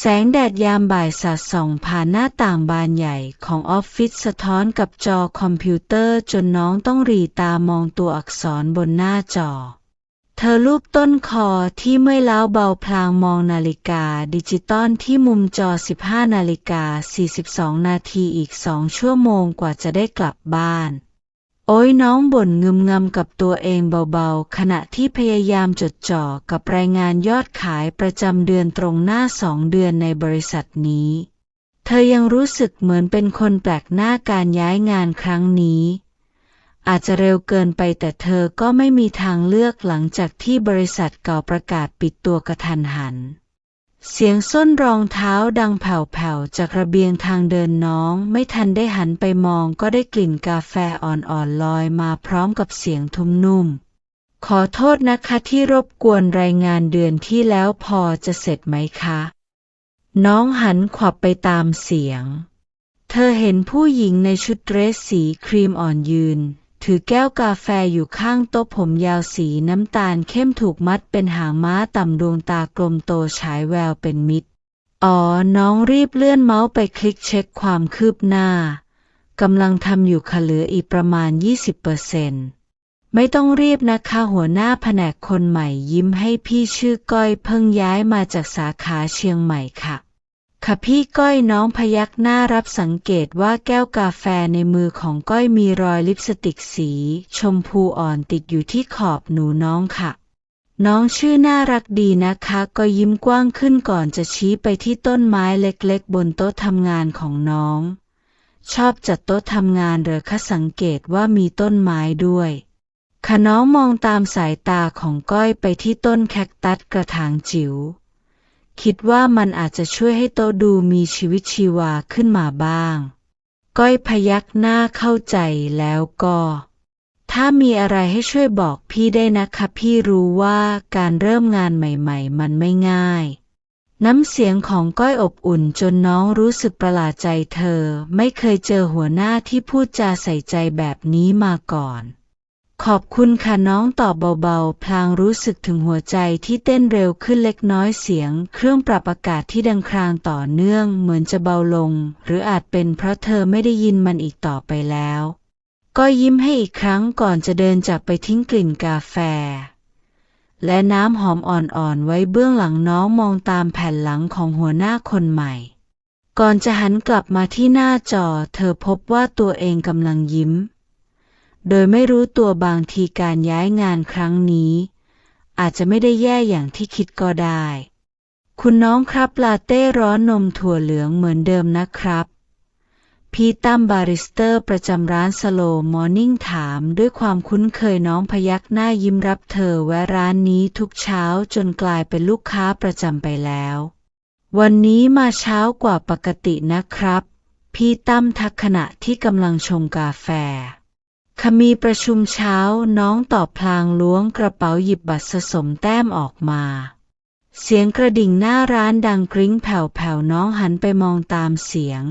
แสงแดดยามบ่ายสาดส่องผ่านหน้าต่างบานใหญ่ของออฟฟิศสะท้อนกับจอคอมพิวเตอร์จนน้องต้องหรี่ตามองตัวอักษรบนหน้าจอเธอลูบต้นคอที่เมื่อยล้าเบาพลางมองนาฬิกาดิจิตอลที่มุมจอ 15:42 นาทีอีก2 ชั่วโมงกว่าจะได้กลับบ้านโอ้ยน้องบ่นงึมงำกับตัวเองเบาๆขณะที่พยายามจดจ่อกับรายงานยอดขายประจำเดือนตรงหน้า2 เดือนในบริษัทนี้เธอยังรู้สึกเหมือนเป็นคนแปลกหน้าการย้ายงานครั้งนี้อาจจะเร็วเกินไปแต่เธอก็ไม่มีทางเลือกหลังจากที่บริษัทเก่าประกาศปิดตัวกระทันหันเสียงส้นรองเท้าดังแผ่วๆจากระเบียงทางเดินน้องไม่ทันได้หันไปมองก็ได้กลิ่นกาแฟอ่อนๆลอยมาพร้อมกับเสียงทุ้มนุ่มขอโทษนะคะที่รบกวนรายงานเดือนที่แล้วพอจะเสร็จไหมคะน้องหันขวับไปตามเสียงเธอเห็นผู้หญิงในชุดเดรสสีครีมอ่อนยืนถือแก้วกาแฟอยู่ข้างโต๊ะผมยาวสีน้ำตาลเข้มถูกมัดเป็นหางม้าต่ำดวงตากลมโตฉายแววเป็นมิตรน้องรีบเลื่อนเมาส์ไปคลิกเช็คความคืบหน้ากำลังทำอยู่ค่ะเหลืออีกประมาณ 20%ไม่ต้องรีบนะคะหัวหน้าแผนกคนใหม่ยิ้มให้พี่ชื่อก้อยเพิ่งย้ายมาจากสาขาเชียงใหม่ค่ะพี่ก้อยน้องพยักหน้ารับสังเกตว่าแก้วกาแฟในมือของก้อยมีรอยลิปสติกสีชมพูอ่อนติดอยู่ที่ขอบหนูน้องค่ะน้องชื่อน่ารักดีนะคะก็ยิ้มกว้างขึ้นก่อนจะชี้ไปที่ต้นไม้เล็กๆบนโต๊ะทำงานของน้องชอบจัดโต๊ะทำงานเหรอคะสังเกตว่ามีต้นไม้ด้วยค่ะน้องมองตามสายตาของก้อยไปที่ต้นแคคตัสกระถางจิ๋วคิดว่ามันอาจจะช่วยให้โต๊ะดูมีชีวิตชีวาขึ้นมาบ้างก้อยพยักหน้าเข้าใจแล้วก็ถ้ามีอะไรให้ช่วยบอกพี่ได้นะคะพี่รู้ว่าการเริ่มงานใหม่ๆมันไม่ง่ายน้ำเสียงของก้อยอบอุ่นจนน้องรู้สึกประหลาดใจเธอไม่เคยเจอหัวหน้าที่พูดจาใส่ใจแบบนี้มาก่อนขอบคุณค่ะน้องตอบเบาๆพลางรู้สึกถึงหัวใจที่เต้นเร็วขึ้นเล็กน้อยเสียงเครื่องปรับอากาศที่ดังครางต่อเนื่องเหมือนจะเบาลงหรืออาจเป็นเพราะเธอไม่ได้ยินมันอีกต่อไปแล้วก็ยิ้มให้อีกครั้งก่อนจะเดินจากไปทิ้งกลิ่นกาแฟและน้ำหอมอ่อนๆไว้เบื้องหลังน้องมองตามแผ่นหลังของหัวหน้าคนใหม่ก่อนจะหันกลับมาที่หน้าจอเธอพบว่าตัวเองกำลังยิ้มโดยไม่รู้ตัวบางทีการย้ายงานครั้งนี้อาจจะไม่ได้แย่อย่างที่คิดก็ได้คุณน้องครับลาเต้ร้อนนมถั่วเหลืองเหมือนเดิมนะครับพี่ตั้มบาริสเตอร์ประจำร้านสโลว์มอร์นิ่งถามด้วยความคุ้นเคยน้องพยักหน้ายิ้มรับเธอแวะร้านนี้ทุกเช้าจนกลายเป็นลูกค้าประจำไปแล้ววันนี้มาเช้ากว่าปกตินะครับพี่ตั้มทักขณะที่กำลังชงกาแฟมีประชุมเช้าน้องตอบพลางล้วงกระเป๋าหยิบบัตรสะสมแต้มออกมาเสียงกระดิ่งหน้าร้านดังกริ้งแผ่วๆน้องหันไปมองตามเสียง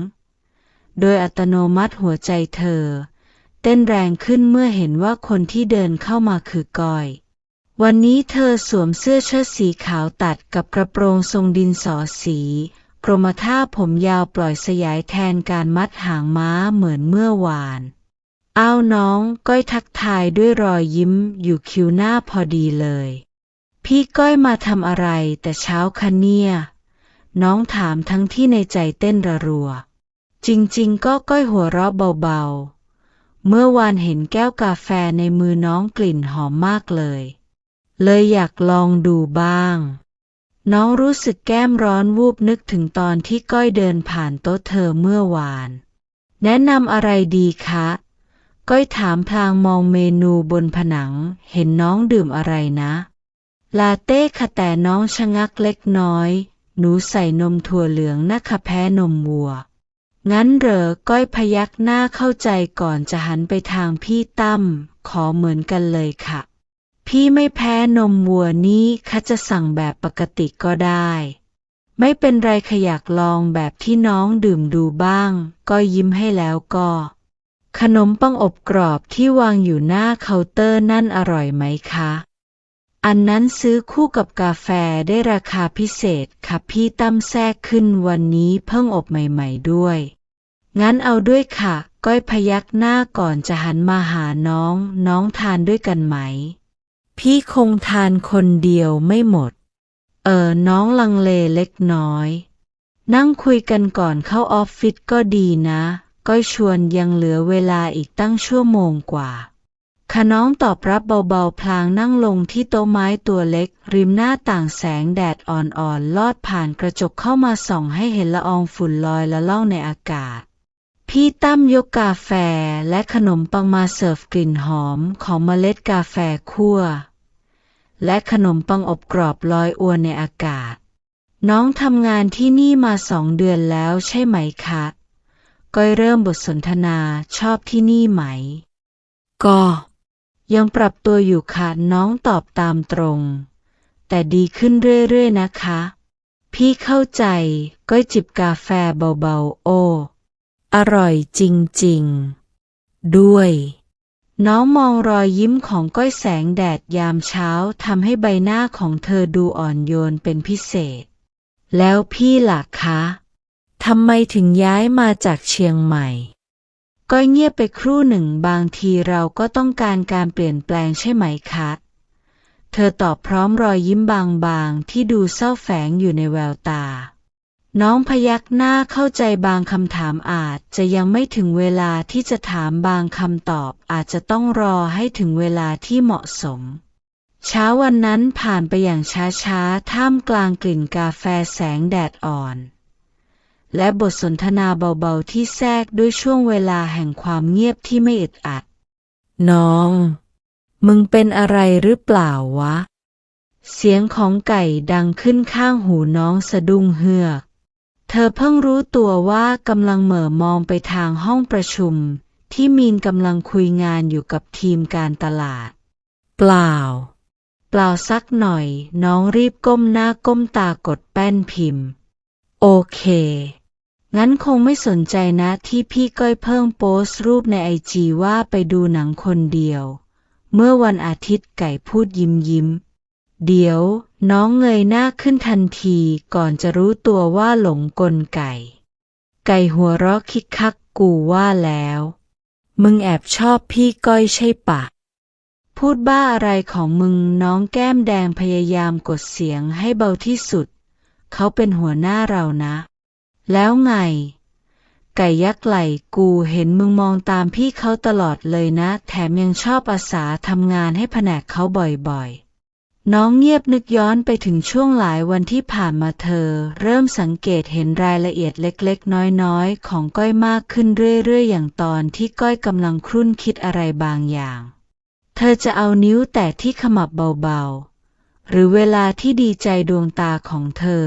โดยอัตโนมัติหัวใจเธอเต้นแรงขึ้นเมื่อเห็นว่าคนที่เดินเข้ามาคือก้อยวันนี้เธอสวมเสื้อเชิ้ตสีขาวตัดกับกระโปรงทรงดินสอสีกรมท่าผมยาวปล่อยสยายแทนการมัดหางม้าเหมือนเมื่อวานอ้าวน้องก้อยทักทายด้วยรอยยิ้มอยู่คิวหน้าพอดีเลยพี่ก้อยมาทำอะไรแต่เช้าคะเนี่ยน้องถามทั้งที่ในใจเต้นรัวจริงๆก็ก้อยหัวเราะเบาๆเมื่อวานเห็นแก้วกาแฟในมือน้องกลิ่นหอมมากเลยอยากลองดูบ้างน้องรู้สึกแก้มร้อนวูบนึกถึงตอนที่ก้อยเดินผ่านโต๊ะเธอเมื่อวานแนะนำอะไรดีคะก้อยถามพลางมองเมนูบนผนังเห็นน้องดื่มอะไรนะลาเต้ค่ะแต่น้องชะงักเล็กน้อยหนูใส่นมถั่วเหลืองนะคะแพ้นมวัวงั้นเหรอก้อยพยักหน้าเข้าใจก่อนจะหันไปทางพี่ตั้มขอเหมือนกันเลยค่ะพี่ไม่แพ้นมวัวนี่ค่ะจะสั่งแบบปกติก็ได้ไม่เป็นไรค่ะอยากลองแบบที่น้องดื่มดูบ้างก้อยยิ้มให้แล้วก็ขนมปังอบกรอบที่วางอยู่หน้าเคาน์เตอร์นั่นอร่อยไหมคะ อันนั้นซื้อคู่กับกาแฟได้ราคาพิเศษค่ะพี่ตั้มแทรกขึ้นวันนี้เพิ่งอบใหม่ๆด้วยงั้นเอาด้วยค่ะก้อยพยักหน้าก่อนจะหันมาหาน้องทานด้วยกันไหมพี่คงทานคนเดียวไม่หมดน้องลังเลเล็กน้อยนั่งคุยกันก่อนเข้าออฟฟิศก็ดีนะก้อยชวนยังเหลือเวลาอีกตั้งชั่วโมงกว่าค่ะน้องตอบรับเบาๆพลางนั่งลงที่โต๊ะไม้ตัวเล็กริมหน้าต่างแสงแดดอ่อนๆลอดผ่านกระจกเข้ามาส่องให้เห็นละอองฝุ่นลอยละล่องในอากาศพี่ตั้มยกกาแฟและขนมปังมาเสิร์ฟกลิ่นหอมของเมล็ดกาแฟคั่วและขนมปังอบกรอบลอยอวนในอากาศน้องทำงานที่นี่มา2 เดือนแล้วใช่ไหมคะก้อยเริ่มบทสนทนาชอบที่นี่ไหมก็ยังปรับตัวอยู่ค่ะน้องตอบตามตรงแต่ดีขึ้นเรื่อยๆนะคะพี่เข้าใจก้อยจิบกาแฟเบาๆโอ้อร่อยจริงๆด้วยน้องมองรอยยิ้มของก้อยแสงแดดยามเช้าทำให้ใบหน้าของเธอดูอ่อนโยนเป็นพิเศษแล้วพี่ล่ะคะทำไมถึงย้ายมาจากเชียงใหม่ก้อยเงียบไปครู่หนึ่งบางทีเราก็ต้องการการเปลี่ยนแปลงใช่ไหมคะเธอตอบพร้อมรอยยิ้มบางๆที่ดูเศร้าแฝงอยู่ในแววตาน้องพยักหน้าเข้าใจบางคำถามอาจจะยังไม่ถึงเวลาที่จะถามบางคำตอบอาจจะต้องรอให้ถึงเวลาที่เหมาะสมเช้าวันนั้นผ่านไปอย่างช้าๆท่ามกลางกลิ่นกาแฟแสงแดดอ่อนและบทสนทนาเบาๆที่แทรกด้วยช่วงเวลาแห่งความเงียบที่ไม่อึดอัดน้องมึงเป็นอะไรหรือเปล่าวะเสียงของไก่ดังขึ้นข้างหูน้องสะดุ้งเฮือกเธอเพิ่งรู้ตัวว่ากำลังเหม่อมองไปทางห้องประชุมที่มีนกำลังคุยงานอยู่กับทีมการตลาดเปล่าสักหน่อยน้องรีบก้มหน้าก้มตากดแป้นพิมพ์โอเคงั้นคงไม่สนใจนะที่พี่ก้อยเพิ่งโพสต์รูปในIGว่าไปดูหนังคนเดียวเมื่อวันอาทิตย์ไก่พูดยิ้มเดี๋ยวน้องเงยหน้าขึ้นทันทีก่อนจะรู้ตัวว่าหลงกลไก่หัวเราะคิกคักกูว่าแล้วมึงแอบชอบพี่ก้อยใช่ปะพูดบ้าอะไรของมึงน้องแก้มแดงพยายามกดเสียงให้เบาที่สุดเขาเป็นหัวหน้าเรานะแล้วไงไก่ยักไหล่กูเห็นมึงมองตามพี่เขาตลอดเลยนะแถมยังชอบอาสาทำงานให้แผนกเขาบ่อยๆน้องเงียบนึกย้อนไปถึงช่วงหลายวันที่ผ่านมาเธอเริ่มสังเกตเห็นรายละเอียดเล็กๆน้อยๆของก้อยมากขึ้นเรื่อยๆอย่างตอนที่ก้อยกำลังครุ่นคิดอะไรบางอย่างเธอจะเอานิ้วแตะที่ขมับเบาๆหรือเวลาที่ดีใจดวงตาของเธอ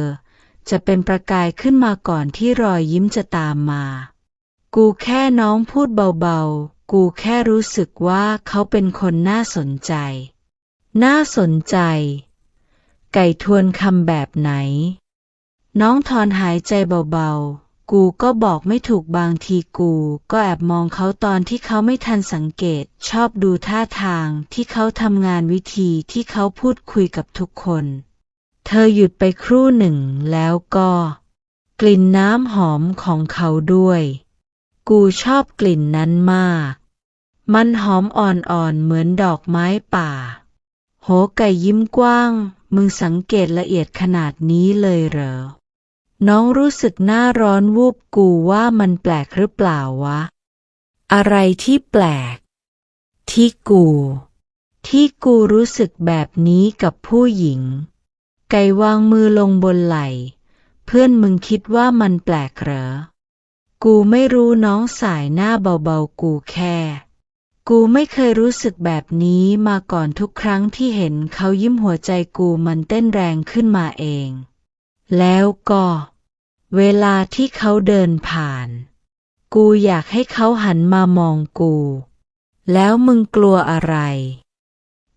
จะเป็นประกายขึ้นมาก่อนที่รอยยิ้มจะตามมากูแค่น้องพูดเบาๆกูแค่รู้สึกว่าเขาเป็นคนน่าสนใจไก่ทวนคำแบบไหนน้องถอนหายใจเบาๆกูก็บอกไม่ถูกบางทีกูก็แอบมองเขาตอนที่เขาไม่ทันสังเกตชอบดูท่าทางที่เขาทำงานวิธีที่เขาพูดคุยกับทุกคนเธอหยุดไปครู่หนึ่งแล้วก็กลิ่นน้ำหอมของเขาด้วยกูชอบกลิ่นนั้นมากมันหอมอ่อนๆเหมือนดอกไม้ป่าโหไก่ยิ้มกว้างมึงสังเกตละเอียดขนาดนี้เลยเหรอน้องรู้สึกหน้าร้อนวูบกูว่ามันแปลกหรือเปล่าวะอะไรที่แปลกที่กูรู้สึกแบบนี้กับผู้หญิงไก่วางมือลงบนไหล่เพื่อนมึงคิดว่ามันแปลกเหรอกูไม่รู้น้องสายหน้าเบาๆกูไม่เคยรู้สึกแบบนี้มาก่อนทุกครั้งที่เห็นเขายิ้มหัวใจกูมันเต้นแรงขึ้นมาเองแล้วก็เวลาที่เขาเดินผ่านกูอยากให้เขาหันมามองกูแล้วมึงกลัวอะไร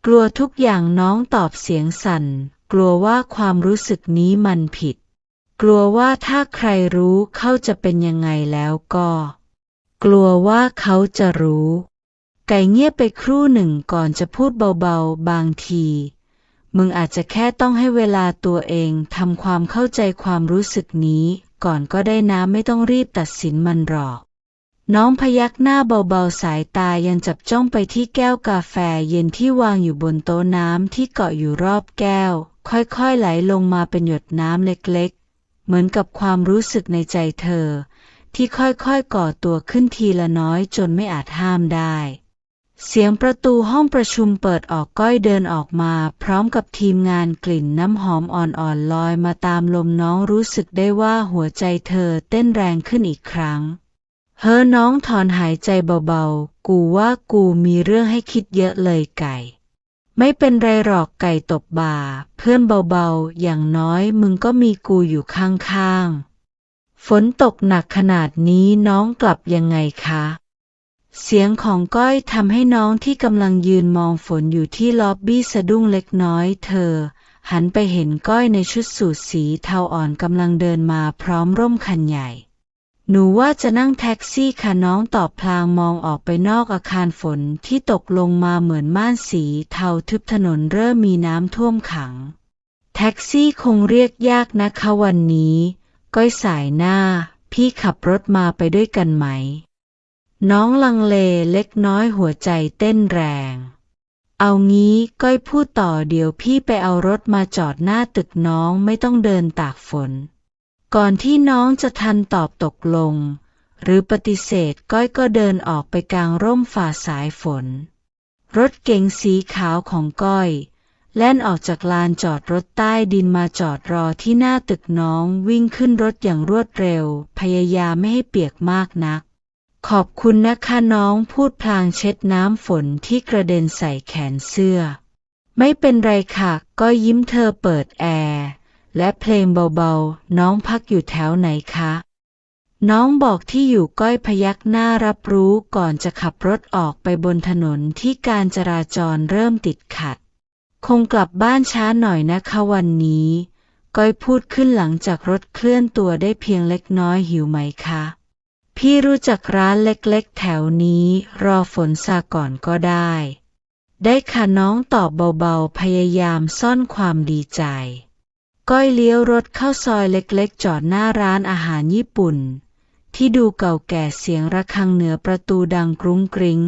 กลัวทุกอย่างน้องตอบเสียงสั่นกลัวว่าความรู้สึกนี้มันผิดกลัวว่าถ้าใครรู้เขาจะเป็นยังไงแล้วก็กลัวว่าเขาจะรู้ไก่เงียบไปครู่หนึ่งก่อนจะพูดเบาๆบางที มึงอาจจะแค่ต้องให้เวลาตัวเองทำความเข้าใจความรู้สึกนี้ก่อนก็ได้นะไม่ต้องรีบตัดสินมันหรอกน้องพยักหน้าเบาๆสายตายังจับจ้องไปที่แก้วกาแฟเย็นที่วางอยู่บนโต๊ะน้ำที่เกาะอยู่รอบแก้วค่อยๆไหลลงมาเป็นหยดน้ำเล็กๆเหมือนกับความรู้สึกในใจเธอที่ค่อยๆก่อตัวขึ้นทีละน้อยจนไม่อาจห้ามได้เสียงประตูห้องประชุมเปิดออกก้อยเดินออกมาพร้อมกับทีมงานกลิ่นน้ำหอมอ่อนๆลอยมาตามลมน้องรู้สึกได้ว่าหัวใจเธอเต้นแรงขึ้นอีกครั้งน้องถอนหายใจเบาๆกูว่ากูมีเรื่องให้คิดเยอะเลยไก่ไม่เป็นไรหรอกไก่ตบบ่าเพื่อนเบาๆอย่างน้อยมึงก็มีกูอยู่ข้างๆฝนตกหนักขนาดนี้น้องกลับยังไงคะเสียงของก้อยทำให้น้องที่กำลังยืนมองฝนอยู่ที่ล็อบบี้สะดุ้งเล็กน้อยเธอหันไปเห็นก้อยในชุดสูทสีเทาอ่อนกำลังเดินมาพร้อมร่มคันใหญ่หนูว่าจะนั่งแท็กซี่ค่ะน้องตอบพลางมองออกไปนอกอาคารฝนที่ตกลงมาเหมือนม่านสีเทาทึบถนนเริ่มมีน้ำท่วมขังแท็กซี่คงเรียกยากนะคะวันนี้ก้อยสายหน้าพี่ขับรถมาไปด้วยกันไหมน้องลังเลเล็กน้อยหัวใจเต้นแรงเอางี้ก้อยพูดต่อเดี๋ยวพี่ไปเอารถมาจอดหน้าตึกน้องไม่ต้องเดินตากฝนก่อนที่น้องจะทันตอบตกลงหรือปฏิเสธก้อยก็เดินออกไปกลางร่มฝ่าสายฝนรถเก๋งสีขาวของก้อยแล่นออกจากลานจอดรถใต้ดินมาจอดรอที่หน้าตึกน้องวิ่งขึ้นรถอย่างรวดเร็วพยายามไม่ให้เปียกมากนักขอบคุณนะคะน้องพูดพลางเช็ดน้ำฝนที่กระเด็นใส่แขนเสื้อไม่เป็นไรค่ะก็ยิ้มเธอเปิดแอร์และเพลงเบาๆน้องพักอยู่แถวไหนคะน้องบอกที่อยู่ก้อยพยักหน้ารับรู้ก่อนจะขับรถออกไปบนถนนที่การจราจรเริ่มติดขัดคงกลับบ้านช้าหน่อยนะคะวันนี้ก้อยพูดขึ้นหลังจากรถเคลื่อนตัวได้เพียงเล็กน้อยหิวไหมคะพี่รู้จักร้านเล็กๆแถวนี้รอฝนซาก่อนก็ได้ค่ะน้องตอบเบาๆพยายามซ่อนความดีใจก้อยเลี้ยวรถเข้าซอยเล็กๆจอดหน้าร้านอาหารญี่ปุ่นที่ดูเก่าแก่เสียงระฆังเหนือประตูดังกรุ้งกริ้ง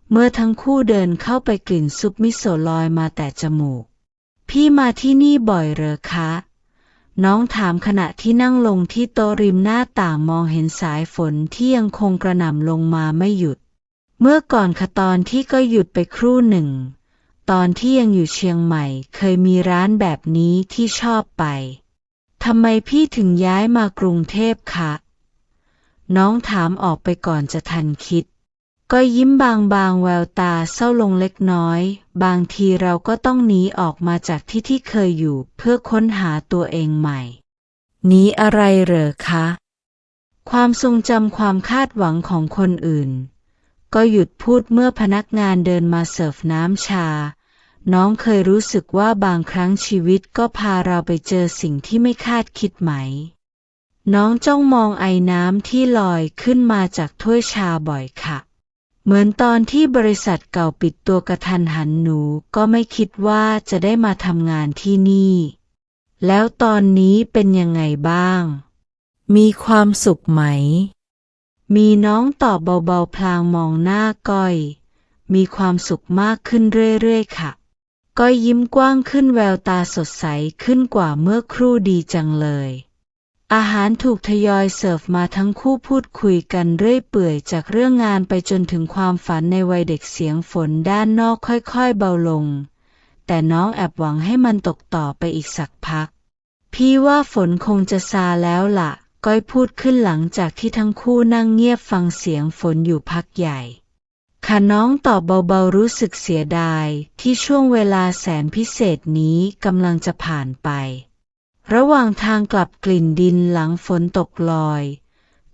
เมื่อทั้งคู่เดินเข้าไปกลิ่นซุปมิโซะลอยมาแต่จมูกพี่มาที่นี่บ่อยเหรอคะน้องถามขณะที่นั่งลงที่โต๊ะริมหน้าต่างมองเห็นสายฝนที่ยังคงกระหน่ำลงมาไม่หยุดเมื่อก่อนค่ะตอนที่ก็หยุดไปครู่หนึ่งตอนที่ยังอยู่เชียงใหม่เคยมีร้านแบบนี้ที่ชอบไปทำไมพี่ถึงย้ายมากรุงเทพคะน้องถามออกไปก่อนจะทันคิดก็ยิ้มบางๆแววตาเศร้าลงเล็กน้อยบางทีเราก็ต้องหนีออกมาจากที่เคยอยู่เพื่อค้นหาตัวเองใหม่หนีอะไรเหรอคะความทรงจำความคาดหวังของคนอื่นก็หยุดพูดเมื่อพนักงานเดินมาเสิร์ฟน้ำชาน้องเคยรู้สึกว่าบางครั้งชีวิตก็พาเราไปเจอสิ่งที่ไม่คาดคิดไหมน้องจ้องมองไอน้ำที่ลอยขึ้นมาจากถ้วยชาบ่อยค่ะเหมือนตอนที่บริษัทเก่าปิดตัวกระทันหันหนูก็ไม่คิดว่าจะได้มาทำงานที่นี่แล้วตอนนี้เป็นยังไงบ้างมีความสุขไหมมีน้องตอบเบาๆพลางมองหน้าก้อยมีความสุขมากขึ้นเรื่อยๆค่ะก้อยยิ้มกว้างขึ้นแววตาสดใสขึ้นกว่าเมื่อครู่ดีจังเลยอาหารถูกทยอยเสิร์ฟมาทั้งคู่พูดคุยกันเรื่อยเปื่อยจากเรื่องงานไปจนถึงความฝันในวัยเด็กเสียงฝนด้านนอกค่อยๆเบาลงแต่น้องแอบหวังให้มันตกต่อไปอีกสักพักพี่ว่าฝนคงจะซาแล้วล่ะก้อยพูดขึ้นหลังจากที่ทั้งคู่นั่งเงียบฟังเสียงฝนอยู่พักใหญ่ค่ะน้องตอบเบาๆรู้สึกเสียดายที่ช่วงเวลาแสนพิเศษนี้กำลังจะผ่านไประหว่างทางกลับกลิ่นดินหลังฝนตกลอย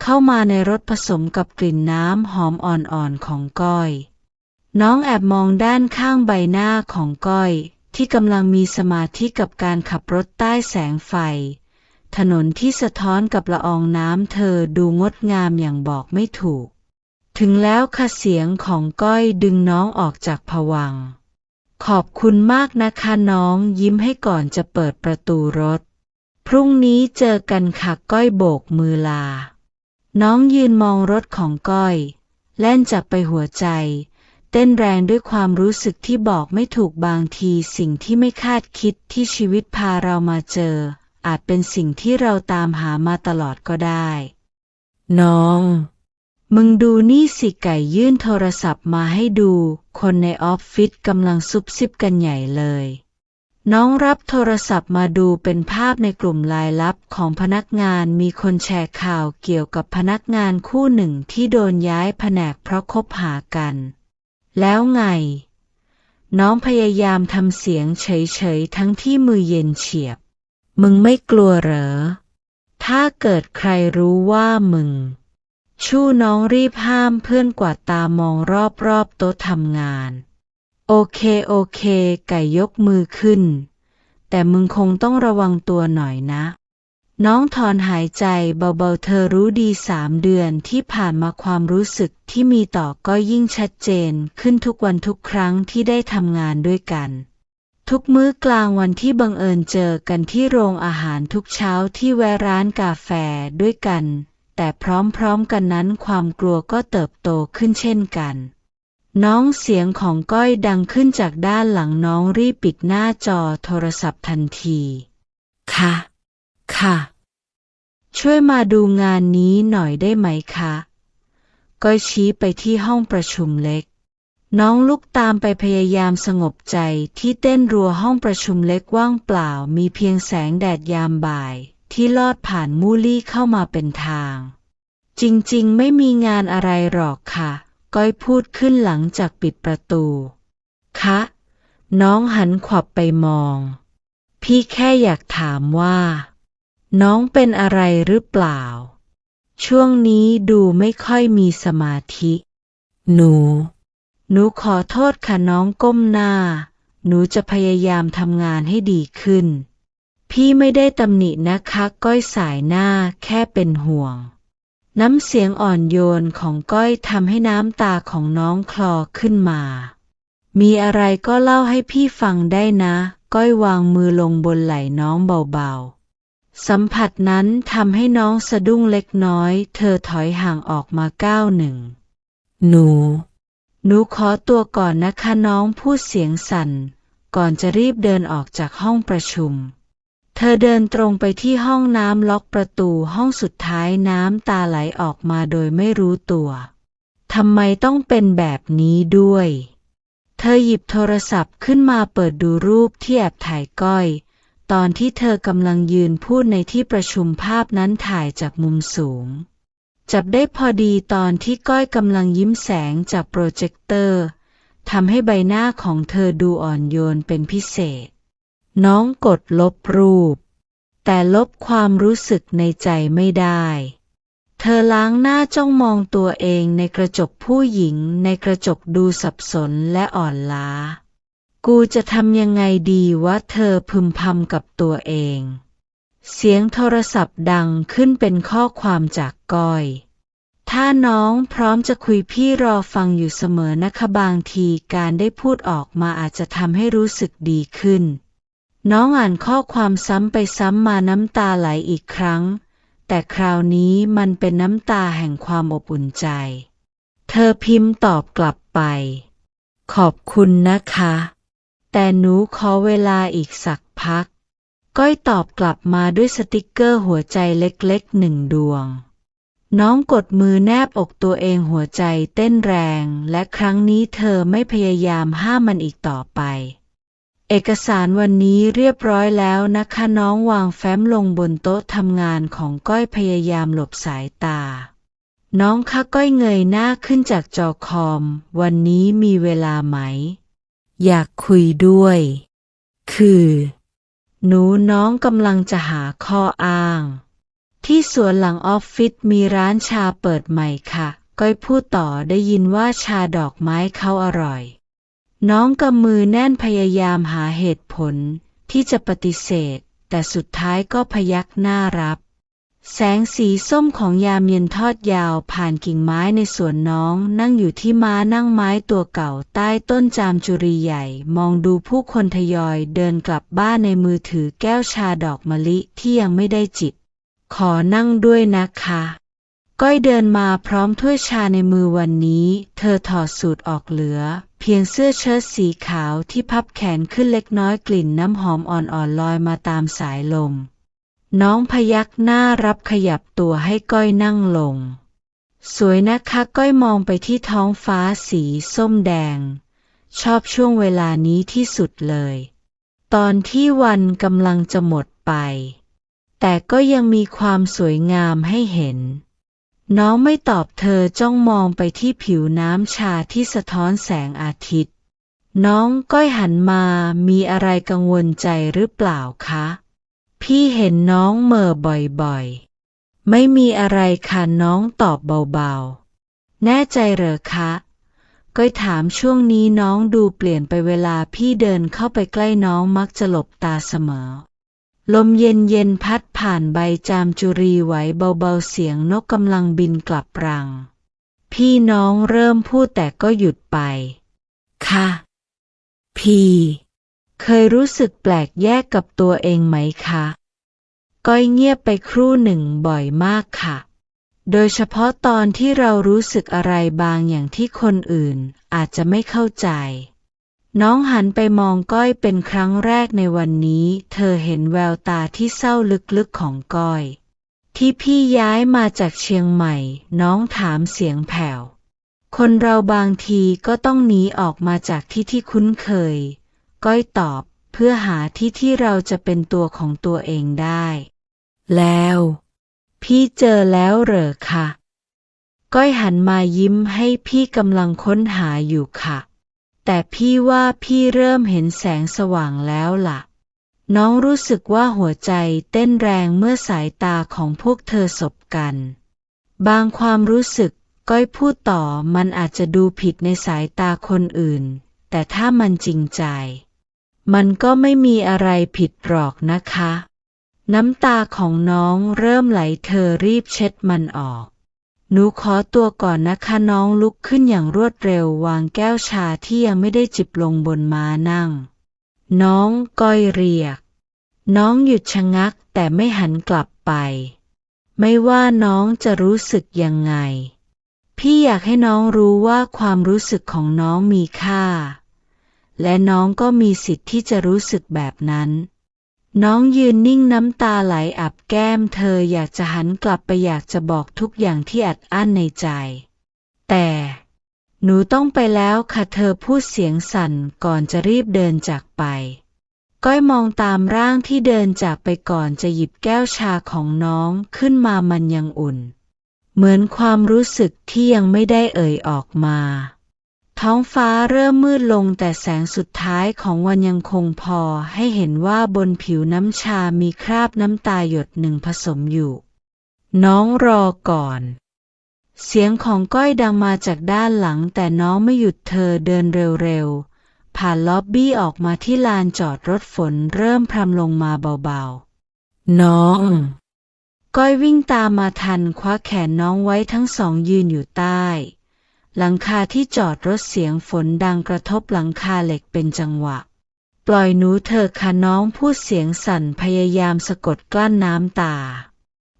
เข้ามาในรถผสมกับกลิ่นน้ำหอมอ่อนๆของก้อยน้องแอบมองด้านข้างใบหน้าของก้อยที่กำลังมีสมาธิกับการขับรถใต้แสงไฟถนนที่สะท้อนกับละอองน้ำเธอดูงดงามอย่างบอกไม่ถูกถึงแล้วค่ะเสียงของก้อยดึงน้องออกจากภวังค์ ขอบคุณมากนะคะน้องยิ้มให้ก่อนจะเปิดประตูรถพรุ่งนี้เจอกันค่ะก้อยโบกมือลาน้องยืนมองรถของก้อยแล่นจับไปหัวใจเต้นแรงด้วยความรู้สึกที่บอกไม่ถูกบางทีสิ่งที่ไม่คาดคิดที่ชีวิตพาเรามาเจออาจเป็นสิ่งที่เราตามหามาตลอดก็ได้น้องมึงดูนี่สิไก่ยื่นโทรศัพท์มาให้ดูคนในออฟฟิศกำลังซุบซิบกันใหญ่เลยน้องรับโทรศัพท์มาดูเป็นภาพในกลุ่มไลน์ลับของพนักงานมีคนแชร์ข่าวเกี่ยวกับพนักงานคู่หนึ่งที่โดนย้ายแผนกเพราะคบหากันแล้วไงน้องพยายามทำเสียงเฉยๆทั้งที่มือเย็นเฉียบมึงไม่กลัวเหรอถ้าเกิดใครรู้ว่ามึงชู่น้องรีบห้ามเพื่อนกวาดตามองรอบๆโต๊ะทำงานโอเคไก่ยกมือขึ้นแต่มึงคงต้องระวังตัวหน่อยนะน้องถอนหายใจเบาๆเธอรู้ดี3 เดือนที่ผ่านมาความรู้สึกที่มีต่อก็ยิ่งชัดเจนขึ้นทุกวันทุกครั้งที่ได้ทำงานด้วยกันทุกมื้อกลางวันที่บังเอิญเจอกันที่โรงอาหารทุกเช้าที่แวะร้านกาแฟด้วยกันแต่พร้อมๆกันนั้นความกลัวก็เติบโตขึ้นเช่นกันน้องเสียงของก้อยดังขึ้นจากด้านหลังน้องรีบปิดหน้าจอโทรศัพท์ทันทีค่ะช่วยมาดูงานนี้หน่อยได้ไหมคะก้อยชี้ไปที่ห้องประชุมเล็กน้องลุกตามไปพยายามสงบใจที่เต้นรัวห้องประชุมเล็กว่างเปล่ามีเพียงแสงแดดยามบ่ายที่ลอดผ่านมูลี่เข้ามาเป็นทางจริงๆไม่มีงานอะไรหรอกค่ะก้อยพูดขึ้นหลังจากปิดประตูคะน้องหันขวับไปมองพี่แค่อยากถามว่าน้องเป็นอะไรหรือเปล่าช่วงนี้ดูไม่ค่อยมีสมาธิหนูขอโทษค่ะน้องก้มหน้าหนูจะพยายามทำงานให้ดีขึ้นพี่ไม่ได้ตำหนินะคะก้อยสายหน้าแค่เป็นห่วงน้ำเสียงอ่อนโยนของก้อยทำให้น้ำตาของน้องคลอขึ้นมามีอะไรก็เล่าให้พี่ฟังได้นะก้อยวางมือลงบนไหล่น้องเบาๆสัมผัสนั้นทำให้น้องสะดุ้งเล็กน้อยเธอถอยห่างออกมาก้าวหนึ่งหนูขอตัวก่อนนะคะน้องพูดเสียงสั่นก่อนจะรีบเดินออกจากห้องประชุมเธอเดินตรงไปที่ห้องน้ำล็อกประตูห้องสุดท้ายน้ำตาไหลออกมาโดยไม่รู้ตัวทำไมต้องเป็นแบบนี้ด้วยเธอหยิบโทรศัพท์ขึ้นมาเปิดดูรูปที่แอบถ่ายก้อยตอนที่เธอกำลังยืนพูดในที่ประชุมภาพนั้นถ่ายจากมุมสูงจับได้พอดีตอนที่ก้อยกำลังยิ้มแสงจากโปรเจคเตอร์ทำให้ใบหน้าของเธอดูอ่อนโยนเป็นพิเศษน้องกดลบรูปแต่ลบความรู้สึกในใจไม่ได้เธอล้างหน้าจ้องมองตัวเองในกระจกผู้หญิงในกระจกดูสับสนและอ่อนล้ากูจะทำยังไงดีวะเธอพึมพำกับตัวเองเสียงโทรศัพท์ดังขึ้นเป็นข้อความจากก้อยถ้าน้องพร้อมจะคุยพี่รอฟังอยู่เสมอนะคะบางทีการได้พูดออกมาอาจจะทำให้รู้สึกดีขึ้นน้องอ่านข้อความซ้ำไปซ้ำมาน้ำตาไหลอีกครั้งแต่คราวนี้มันเป็นน้ำตาแห่งความอบอุ่นใจเธอพิมพ์ตอบกลับไปขอบคุณนะคะแต่หนูขอเวลาอีกสักพักก้อยตอบกลับมาด้วยสติกเกอร์หัวใจเล็กๆ1 ดวงน้องกดมือแนบอกตัวเองหัวใจเต้นแรงและครั้งนี้เธอไม่พยายามห้ามมันอีกต่อไปเอกสารวันนี้เรียบร้อยแล้วนะคะน้องวางแฟ้มลงบนโต๊ะทำงานของก้อยพยายามหลบสายตาน้องคะก้อยเงยหน้าขึ้นจากจอคอมวันนี้มีเวลาไหมอยากคุยด้วยคือน้องกำลังจะหาข้ออ้างที่สวนหลังออฟฟิศมีร้านชาเปิดใหม่ค่ะก้อยพูดต่อได้ยินว่าชาดอกไม้เขาอร่อยน้องกำมือแน่นพยายามหาเหตุผลที่จะปฏิเสธแต่สุดท้ายก็พยักหน้ารับ แสงสีส้มของยามเย็นทอดยาวผ่านกิ่งไม้ในสวนน้องนั่งอยู่ที่ม้านั่งไม้ตัวเก่าใต้ต้นจามจุรีใหญ่มองดูผู้คนทยอยเดินกลับบ้านในมือถือแก้วชาดอกมะลิที่ยังไม่ได้จิบขอนั่งด้วยนะคะก้อยเดินมาพร้อมถ้วยชาในมือวันนี้เธอถอดสูทออกเหลือเพียงเสื้อเชิ้ตสีขาวที่พับแขนขึ้นเล็กน้อยกลิ่นน้ำหอมอ่อนๆลอยมาตามสายลมน้องพยักหน้ารับขยับตัวให้ก้อยนั่งลงสวยนะคะก้อยมองไปที่ท้องฟ้าสีส้มแดงชอบช่วงเวลานี้ที่สุดเลยตอนที่วันกำลังจะหมดไปแต่ก็ยังมีความสวยงามให้เห็นน้องไม่ตอบเธอจ้องมองไปที่ผิวน้ำชาที่สะท้อนแสงอาทิตย์น้องก้อยหันมามีอะไรกังวลใจหรือเปล่าคะพี่เห็นน้องเหม่อบ่อยๆไม่มีอะไรค่ะน้องตอบเบาๆแน่ใจเหรอคะก้อยถามช่วงนี้น้องดูเปลี่ยนไปเวลาพี่เดินเข้าไปใกล้น้องมักจะหลบตาเสมอลมเย็นๆพัดผ่านใบจามจุรีไหวเบาๆเสียงนกกำลังบินกลับรังพี่น้องเริ่มพูดแต่ก็หยุดไปค่ะพี่เคยรู้สึกแปลกแยกกับตัวเองไหมคะก้อยเงียบไปครู่หนึ่งบ่อยมากค่ะโดยเฉพาะตอนที่เรารู้สึกอะไรบางอย่างที่คนอื่นอาจจะไม่เข้าใจน้องหันไปมองก้อยเป็นครั้งแรกในวันนี้เธอเห็นแววตาที่เศร้าลึกๆของก้อยที่พี่ย้ายมาจากเชียงใหม่น้องถามเสียงแผ่วคนเราบางทีก็ต้องหนีออกมาจากที่ที่คุ้นเคยก้อยตอบเพื่อหาที่ที่เราจะเป็นตัวของตัวเองได้แล้วพี่เจอแล้วเหรอคะก้อยหันมายิ้มให้พี่กำลังค้นหาอยู่ค่ะแต่พี่ว่าพี่เริ่มเห็นแสงสว่างแล้วล่ะน้องรู้สึกว่าหัวใจเต้นแรงเมื่อสายตาของพวกเธอสบกันบางความรู้สึกก้อยพูดต่อมันอาจจะดูผิดในสายตาคนอื่นแต่ถ้ามันจริงใจมันก็ไม่มีอะไรผิดหรอกนะคะน้ำตาของน้องเริ่มไหลเธอรีบเช็ดมันออกหนูขอตัวก่อนนะคะน้องลุกขึ้นอย่างรวดเร็ววางแก้วชาที่ยังไม่ได้จิบลงบนม้านั่งน้องก้อยเรียกน้องหยุดชะงักแต่ไม่หันกลับไปไม่ว่าน้องจะรู้สึกยังไงพี่อยากให้น้องรู้ว่าความรู้สึกของน้องมีค่าและน้องก็มีสิทธิ์ที่จะรู้สึกแบบนั้นน้องยืนนิ่งน้ำตาไหลอาบแก้มเธออยากจะหันกลับไปอยากจะบอกทุกอย่างที่อัดอั้นในใจแต่หนูต้องไปแล้วค่ะเธอพูดเสียงสั่นก่อนจะรีบเดินจากไปก้อยมองตามร่างที่เดินจากไปก่อนจะหยิบแก้วชาของน้องขึ้นมามันยังอุ่นเหมือนความรู้สึกที่ยังไม่ได้เอ่ยออกมาท้องฟ้าเริ่มมืดลงแต่แสงสุดท้ายของวันยังคงพอให้เห็นว่าบนผิวน้ำชามีคราบน้ำตาหยดหนึ่งผสมอยู่น้องรอก่อนเสียงของก้อยดังมาจากด้านหลังแต่น้องไม่หยุดเธอเดินเร็วๆผ่านล็อบบี้ออกมาที่ลานจอดรถฝนเริ่มพรำลงมาเบาๆน้องก้อยวิ่งตามมาทันคว้าแขนน้องไว้ทั้งสองยืนอยู่ใต้หลังคาที่จอดรถเสียงฝนดังกระทบหลังคาเหล็กเป็นจังหวะปล่อยหนูเถอะค่ะน้องพูดเสียงสั่นพยายามสะกดกลั้นน้ำตา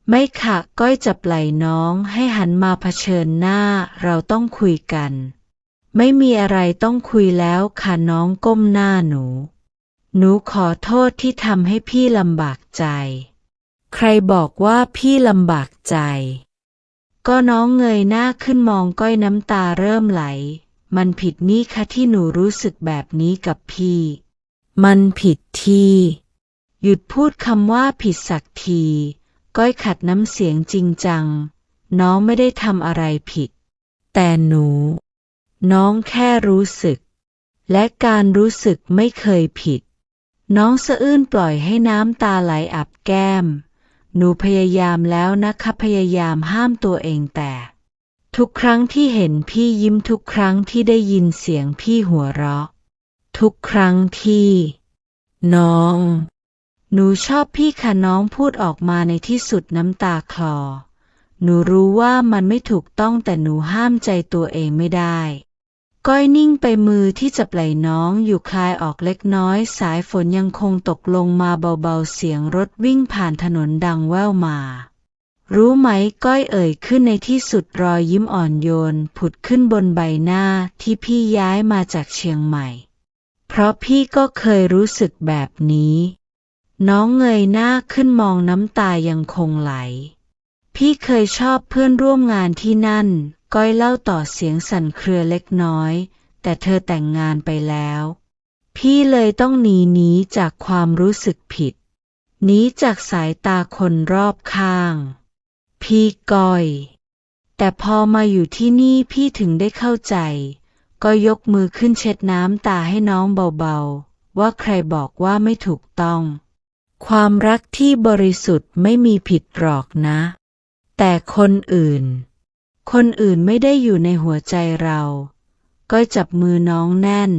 ไม่ค่ะก้อยจับไหล่น้องให้หันมาเผชิญหน้าเราต้องคุยกันไม่มีอะไรต้องคุยแล้วค่ะน้องก้มหน้าหนูขอโทษที่ทำให้พี่ลำบากใจใครบอกว่าพี่ลำบากใจก็น้องเงยหน้าขึ้นมองก้อยน้ำตาเริ่มไหลมันผิดนี่คะที่หนูรู้สึกแบบนี้กับพี่มันผิดที่หยุดพูดคำว่าผิดสักทีก้อยขัดน้ำเสียงจริงจังน้องไม่ได้ทำอะไรผิดแต่น้องแค่รู้สึกและการรู้สึกไม่เคยผิดน้องสะอื้นปล่อยให้น้ำตาไหลอาบแก้มหนูพยายามแล้วนะคะพยายามห้ามตัวเองแต่ทุกครั้งที่เห็นพี่ยิ้มทุกครั้งที่ได้ยินเสียงพี่หัวเราะทุกครั้งที่น้อง หนูชอบพี่ค่ะน้องพูดออกมาในที่สุดน้ำตาคลอหนูรู้ว่ามันไม่ถูกต้องแต่หนูห้ามใจตัวเองไม่ได้ก้อยนิ่งไปมือที่จับไหล่น้องอยู่คลายออกเล็กน้อยสายฝนยังคงตกลงมาเบาๆเสียงรถวิ่งผ่านถนนดังแว่วมารู้ไหมก้อยเอ่ยขึ้นในที่สุดรอยยิ้มอ่อนโยนผุดขึ้นบนใบหน้าที่พี่ย้ายมาจากเชียงใหม่เพราะพี่ก็เคยรู้สึกแบบนี้น้องเงยหน้าขึ้นมองน้ำตายังคงไหลพี่เคยชอบเพื่อนร่วมงานที่นั่นก้อยเล่าต่อเสียงสั่นเครือเล็กน้อยแต่เธอแต่งงานไปแล้วพี่เลยต้องหนีจากความรู้สึกผิดหนีจากสายตาคนรอบข้างพี่ก้อยแต่พอมาอยู่ที่นี่พี่ถึงได้เข้าใจก็ยกมือขึ้นเช็ดน้ำตาให้น้องเบาๆว่าใครบอกว่าไม่ถูกต้องความรักที่บริสุทธิ์ไม่มีผิดหรอกนะแต่คนอื่นไม่ได้อยู่ในหัวใจเราก้อยจับมือน้องแน่น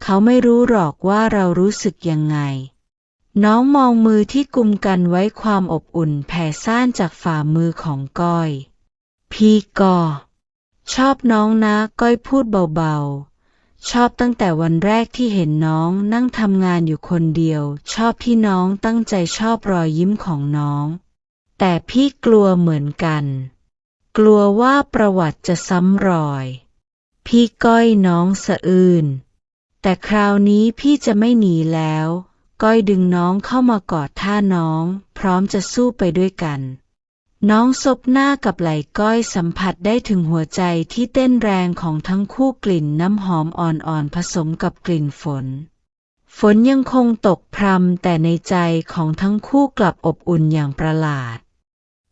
เขาไม่รู้หรอกว่าเรารู้สึกยังไงน้องมองมือที่กุมกันไว้ความอบอุ่นแผ่ซ่านจากฝ่ามือของก้อยพี่ก็ชอบน้องนะก้อยพูดเบาๆชอบตั้งแต่วันแรกที่เห็นน้องนั่งทำงานอยู่คนเดียวชอบที่น้องตั้งใจชอบรอยยิ้มของน้องแต่พี่กลัวเหมือนกันกลัวว่าประวัติจะซ้ำรอยพี่ก้อยน้องสะอื้นแต่คราวนี้พี่จะไม่หนีแล้วก้อยดึงน้องเข้ามากอดท่าน้องพร้อมจะสู้ไปด้วยกันน้องซบหน้ากับไหล่ก้อยสัมผัสได้ถึงหัวใจที่เต้นแรงของทั้งคู่กลิ่นน้ำหอมอ่อนๆผสมกับกลิ่นฝนยังคงตกพรำแต่ในใจของทั้งคู่กลับอบอุ่นอย่างประหลาด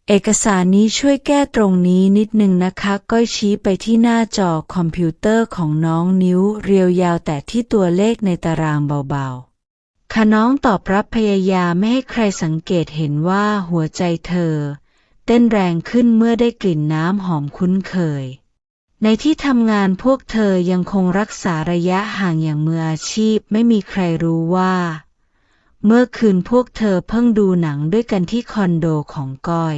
เอกสารนี้ช่วยแก้ตรงนี้นิดนึงนะคะก้อยชี้ไปที่หน้าจอคอมพิวเตอร์ของน้องนิ้วเรียวยาวแต่ที่ตัวเลขในตารางเบาๆค่ะน้องตอบรับพยายามไม่ให้ใครสังเกตเห็นว่าหัวใจเธอเต้นแรงขึ้นเมื่อได้กลิ่นน้ำหอมคุ้นเคยในที่ทำงานพวกเธอยังคงรักษาระยะห่างอย่างมืออาชีพไม่มีใครรู้ว่าเมื่อคืนพวกเธอเพิ่งดูหนังด้วยกันที่คอนโดของก้อย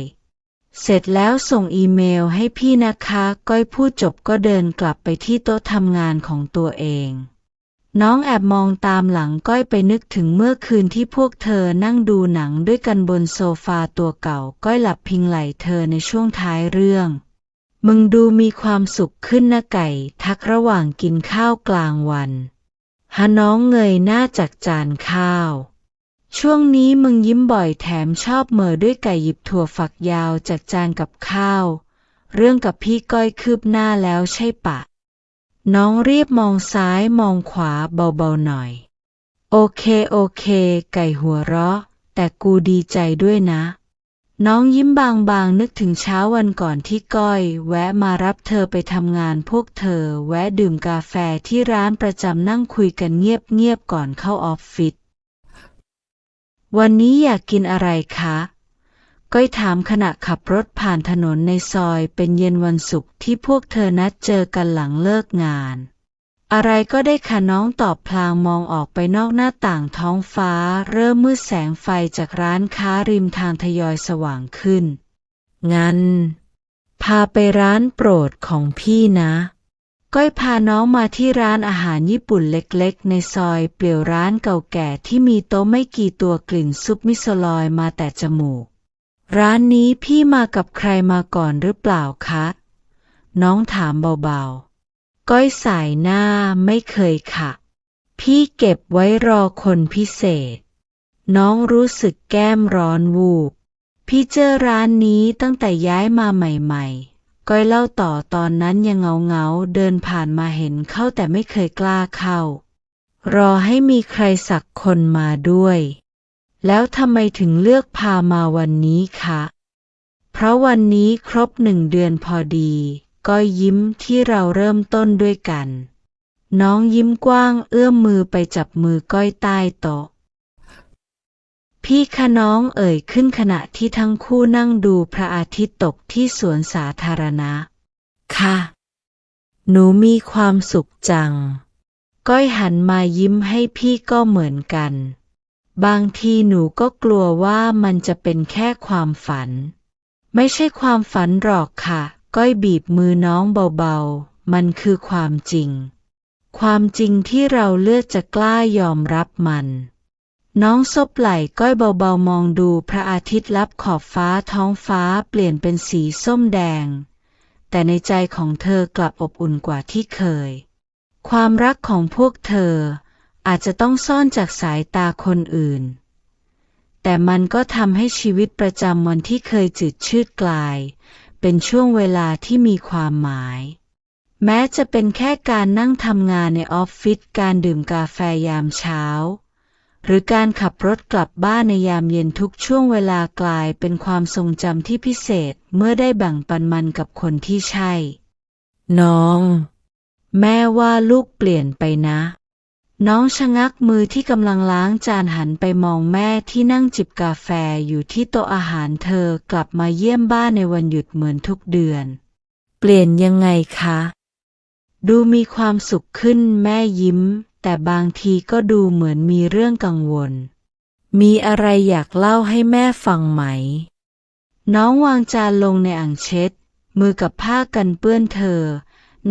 เสร็จแล้วส่งอีเมลให้พี่นะคะก้อยพูดจบก็เดินกลับไปที่โต๊ะทำงานของตัวเองน้องแอบมองตามหลังก้อยไปนึกถึงเมื่อคืนที่พวกเธอนั่งดูหนังด้วยกันบนโซฟาตัวเก่าก้อยหลับพิงไหล่เธอในช่วงท้ายเรื่องมึงดูมีความสุขขึ้นนะไก่ทักระหว่างกินข้าวกลางวันน้องเงยหน้าจากจานข้าวช่วงนี้มึงยิ้มบ่อยแถมชอบเหม่อด้วยไก่หยิบถั่วฝักยาวจากจานกับข้าวเรื่องกับพี่ก้อยคืบหน้าแล้วใช่ปะน้องรีบมองซ้ายมองขวาเบาๆหน่อยโอเคไก่หัวเราะแต่กูดีใจด้วยนะน้องยิ้มบางๆนึกถึงเช้าวันก่อนที่ก้อยแวะมารับเธอไปทำงานพวกเธอแวะดื่มกาแฟที่ร้านประจำนั่งคุยกันเงียบๆก่อนเข้าออฟฟิศวันนี้อยากกินอะไรคะก้อยถามขณะขับรถผ่านถนนในซอยเป็นเย็นวันศุกร์ที่พวกเธอนัดเจอกันหลังเลิกงานอะไรก็ได้ค่ะน้องตอบพลางมองออกไปนอกหน้าต่างท้องฟ้าเริ่มมืดแสงไฟจากร้านค้าริมทางทยอยสว่างขึ้นงั้นพาไปร้านโปรดของพี่นะก้อยพาน้องมาที่ร้านอาหารญี่ปุ่นเล็กๆในซอยเปลี่ยวร้านเก่าแก่ที่มีโต๊ะไม่กี่ตัวกลิ่นซุปมิโซะลอยมาแต่จมูกร้านนี้พี่มากับใครมาก่อนหรือเปล่าคะน้องถามเบาๆก้อยสายหน้าไม่เคยค่ะพี่เก็บไว้รอคนพิเศษน้องรู้สึกแก้มร้อนวูบพี่เจอร้านนี้ตั้งแต่ย้ายมาใหม่ๆก้อยเล่าต่อตอนนั้นยังเงาเดินผ่านมาเห็นเข้าแต่ไม่เคยกล้าเข้ารอให้มีใครสักคนมาด้วยแล้วทำไมถึงเลือกพามาวันนี้คะเพราะวันนี้ครบ1 เดือนพอดีก้อยยิ้มที่เราเริ่มต้นด้วยกันน้องยิ้มกว้างเอื้อมมือไปจับมือก้อยใต้โต๊ะพี่คะน้องเอ่ยขึ้นขณะที่ทั้งคู่นั่งดูพระอาทิตย์ตกที่สวนสาธารณะค่ะหนูมีความสุขจังก้อยหันมายิ้มให้พี่ก็เหมือนกัน บางทีหนูก็กลัวว่ามันจะเป็นแค่ความฝันไม่ใช่ความฝันหรอกค่ะก้อยบีบมือน้องเบาๆมันคือความจริงความจริงที่เราเลือกจะกล้ายอมรับมันน้องซบไหล่ก้อยเบาๆมองดูพระอาทิตย์ลับขอบฟ้าท้องฟ้าเปลี่ยนเป็นสีส้มแดงแต่ในใจของเธอกลับอบอุ่นกว่าที่เคยความรักของพวกเธออาจจะต้องซ่อนจากสายตาคนอื่นแต่มันก็ทำให้ชีวิตประจำวันที่เคยจืดชืดกลายเป็นช่วงเวลาที่มีความหมายแม้จะเป็นแค่การนั่งทำงานในออฟฟิศการดื่มกาแฟยามเช้าหรือการขับรถกลับบ้านในยามเย็นทุกช่วงเวลากลายเป็นความทรงจำที่พิเศษเมื่อได้แบ่งปันมันกับคนที่ใช่น้องแม่ว่าลูกเปลี่ยนไปนะน้องชะงักมือที่กำลังล้างจานหันไปมองแม่ที่นั่งจิบกาแฟอยู่ที่โต๊ะอาหารเธอกลับมาเยี่ยมบ้านในวันหยุดเหมือนทุกเดือนเปลี่ยนยังไงคะดูมีความสุขขึ้นแม่ยิ้มแต่บางทีก็ดูเหมือนมีเรื่องกังวลมีอะไรอยากเล่าให้แม่ฟังไหมน้องวางจานลงในอ่างเช็ดมือกับผ้ากันเปื้อนเธอ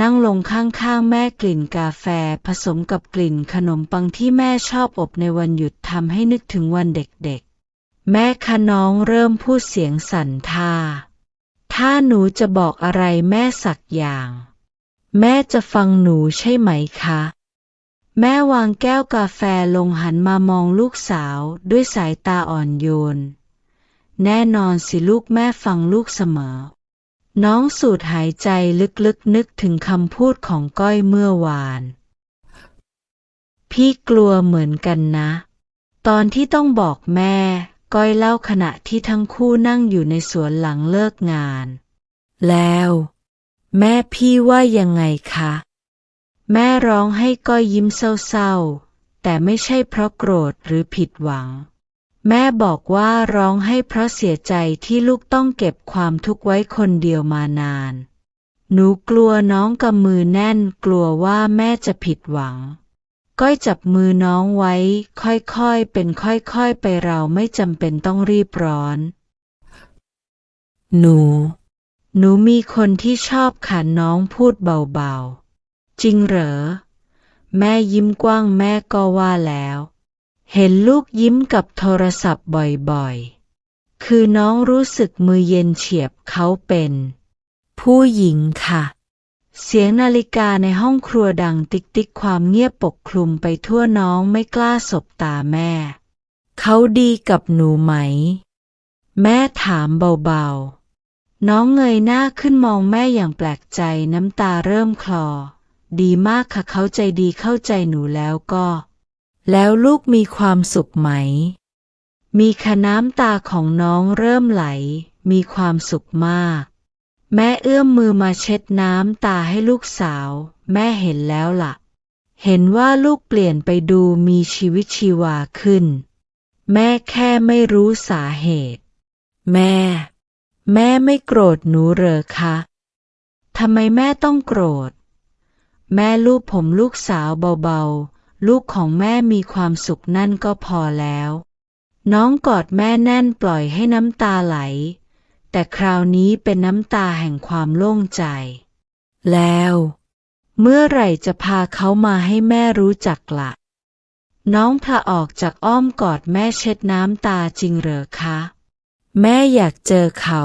นั่งลงข้างๆแม่กลิ่นกาแฟผสมกับกลิ่นขนมปังที่แม่ชอบอบในวันหยุดทำให้นึกถึงวันเด็กๆแม่คะน้องเริ่มพูดเสียงสั่นถ้าหนูจะบอกอะไรแม่สักอย่างแม่จะฟังหนูใช่ไหมคะแม่วางแก้วกาแฟลงหันมามองลูกสาวด้วยสายตาอ่อนโยนแน่นอนสิลูกแม่ฟังลูกเสมอน้องสูดหายใจลึกๆนึกถึงคำพูดของก้อยเมื่อวานพี่กลัวเหมือนกันนะตอนที่ต้องบอกแม่ก้อยเล่าขณะที่ทั้งคู่นั่งอยู่ในสวนหลังเลิกงานแล้วแม่พี่ว่ายังไงคะแม่ร้องให้ก้อยยิ้มเศร้าๆแต่ไม่ใช่เพราะโกรธหรือผิดหวังแม่บอกว่าร้องให้เพราะเสียใจที่ลูกต้องเก็บความทุกข์ไว้คนเดียวมานานหนูกลัวน้องกำมือแน่นกลัวว่าแม่จะผิดหวังก้อยจับมือน้องไว้ค่อยๆเป็นค่อยๆไปเราไม่จำเป็นต้องรีบร้อนหนูมีคนที่ชอบค่ะน้องพูดเบาๆจริงเหรอแม่ยิ้มกว้างแม่ก็ว่าแล้วเห็นลูกยิ้มกับโทรศัพท์บ่อยๆคือน้องรู้สึกมือเย็นเฉียบเขาเป็นผู้หญิงค่ะเสียงนาฬิกาในห้องครัวดังติ๊กๆความเงียบปกคลุมไปทั่วน้องไม่กล้าสบตาแม่เขาดีกับหนูไหมแม่ถามเบาๆน้องเงยหน้าขึ้นมองแม่อย่างแปลกใจน้ำตาเริ่มคลอดีมากค่ะเขาใจดีเข้าใจหนูแล้วลูกมีความสุขไหมมีค่ะน้ำตาของน้องเริ่มไหลมีความสุขมากแม่เอื้อมมือมาเช็ดน้ำตาให้ลูกสาวแม่เห็นแล้วล่ะเห็นว่าลูกเปลี่ยนไปดูมีชีวิตชีวาขึ้นแม่แค่ไม่รู้สาเหตุแม่ไม่โกรธหนูเหรอคะทำไมแม่ต้องโกรธแม่ลูบผมลูกสาวเบาๆลูกของแม่มีความสุขนั่นก็พอแล้วน้องกอดแม่แน่นปล่อยให้น้ำตาไหลแต่คราวนี้เป็นน้ำตาแห่งความโล่งใจแล้วเมื่อไหร่จะพาเขามาให้แม่รู้จักละน้องพลาออกจากอ้อมกอดแม่เช็ดน้ำตาจริงเหรอคะแม่อยากเจอเขา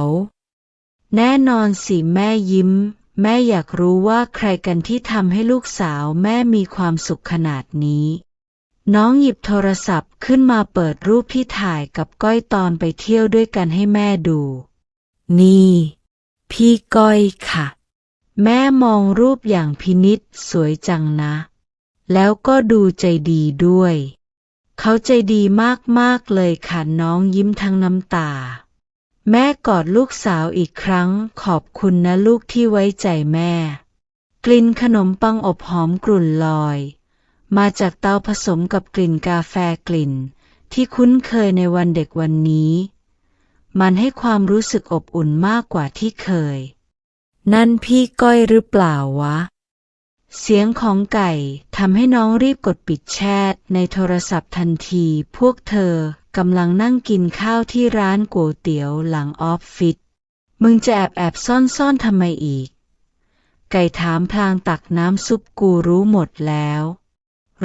แน่นอนสิแม่ยิ้มแม่อยากรู้ว่าใครกันที่ทำให้ลูกสาวแม่มีความสุขขนาดนี้น้องหยิบโทรศัพท์ขึ้นมาเปิดรูปที่ถ่ายกับก้อยตอนไปเที่ยวด้วยกันให้แม่ดูนี่พี่ก้อยค่ะแม่มองรูปอย่างพินิจสวยจังนะแล้วก็ดูใจดีด้วยเขาใจดีมากๆเลยค่ะน้องยิ้มทั้งน้ำตาแม่กอดลูกสาวอีกครั้งขอบคุณนะลูกที่ไว้ใจแม่กลิ่นขนมปังอบหอมกลุ่นลอยมาจากเตาผสมกับกลิ่นกาแฟกลิ่นที่คุ้นเคยในวันเด็กวันนี้มันให้ความรู้สึกอบอุ่นมากกว่าที่เคยนั่นพี่ก้อยหรือเปล่าวะ เสียงของไก่ทำให้น้องรีบกดปิดแชทในโทรศัพท์ทันทีพวกเธอกำลังนั่งกินข้าวที่ร้านก๋วยเตี๋ยวหลังออฟฟิศมึงจะแอบซ่อนทำไมอีกไก่ถามพลางตักน้ำซุปกูรู้หมดแล้ว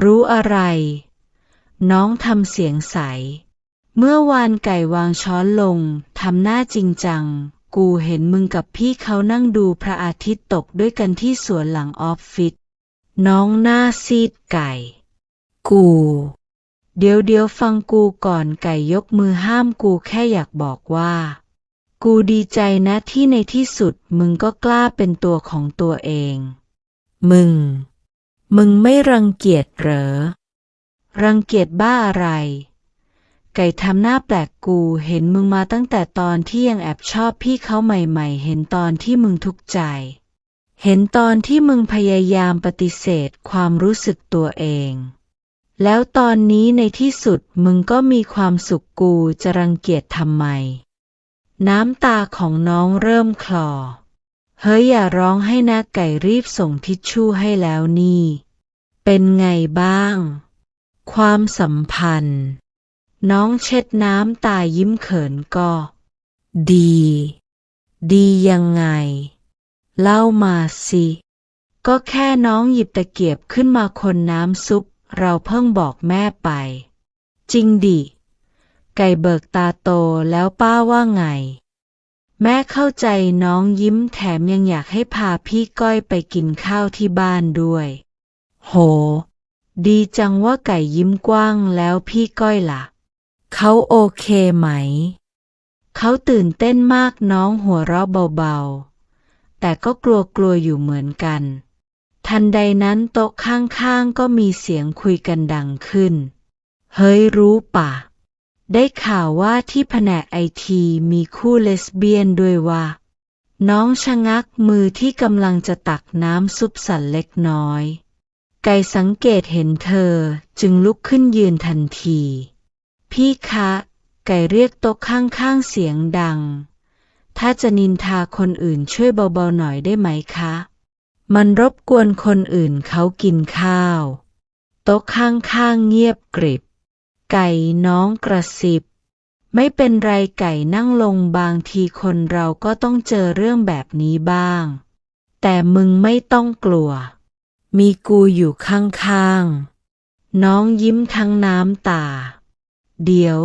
รู้อะไรน้องทำเสียงใสเมื่อวานไก่วางช้อนลงทำหน้าจริงจังกูเห็นมึงกับพี่เขานั่งดูพระอาทิตย์ตกด้วยกันที่สวนหลังออฟฟิศน้องหน้าซีดไก่กูเดี๋ยวฟังกูก่อนไก่ยกมือห้ามกูแค่อยากบอกว่ากูดีใจนะที่ในที่สุดมึงก็กล้าเป็นตัวของตัวเองมึงไม่รังเกียจเหรอรังเกียจบ้าอะไรไก่ทำหน้าแปลกกูเห็นมึงมาตั้งแต่ตอนที่ยังแอบชอบพี่เขาใหม่ๆเห็นตอนที่มึงทุกข์ใจเห็นตอนที่มึงพยายามปฏิเสธความรู้สึกตัวเองแล้วตอนนี้ในที่สุดมึงก็มีความสุขกูจะรังเกียจทำไมน้ำตาของน้องเริ่มคลอเฮ้ยอย่าร้องให้นะไก่รีบส่งทิชชู่ให้แล้วนี่เป็นไงบ้างความสัมพันธ์น้องเช็ดน้ำตายิ้มเขินก็ดียังไงเล่ามาสิก็แค่น้องหยิบตะเกียบขึ้นมาคนน้ำซุปเราเพิ่งบอกแม่ไปจริงดิไก่เบิกตาโตแล้วป้าว่าไงแม่เข้าใจน้องยิ้มแถมยังอยากให้พาพี่ก้อยไปกินข้าวที่บ้านด้วยโหดีจังว่าไก่ยิ้มกว้างแล้วพี่ก้อยล่ะเขาโอเคไหมเขาตื่นเต้นมากน้องหัวเราะเบาๆแต่ก็กลัวอยู่เหมือนกันทันใดนั้นโต๊ะข้างๆก็มีเสียงคุยกันดังขึ้นเฮ้ยรู้ปะได้ข่าวว่าที่แผนกไอทีมีคู่เลสเบี้ยนด้วยว่าน้องชะงักมือที่กำลังจะตักน้ำซุปสั่นเล็กน้อยไก่สังเกตเห็นเธอจึงลุกขึ้นยืนทันทีพี่คะไก่เรียกโต๊ะข้างๆเสียงดังถ้าจะนินทาคนอื่นช่วยเบาๆหน่อยได้ไหมคะมันรบกวนคนอื่นเขากินข้าวโต๊ะข้างๆเงียบกริบไก่น้องกระซิบไม่เป็นไรไก่นั่งลงบางทีคนเราก็ต้องเจอเรื่องแบบนี้บ้างแต่มึงไม่ต้องกลัวมีกูอยู่ข้างๆน้องยิ้มทั้งน้ำตาเดี๋ยว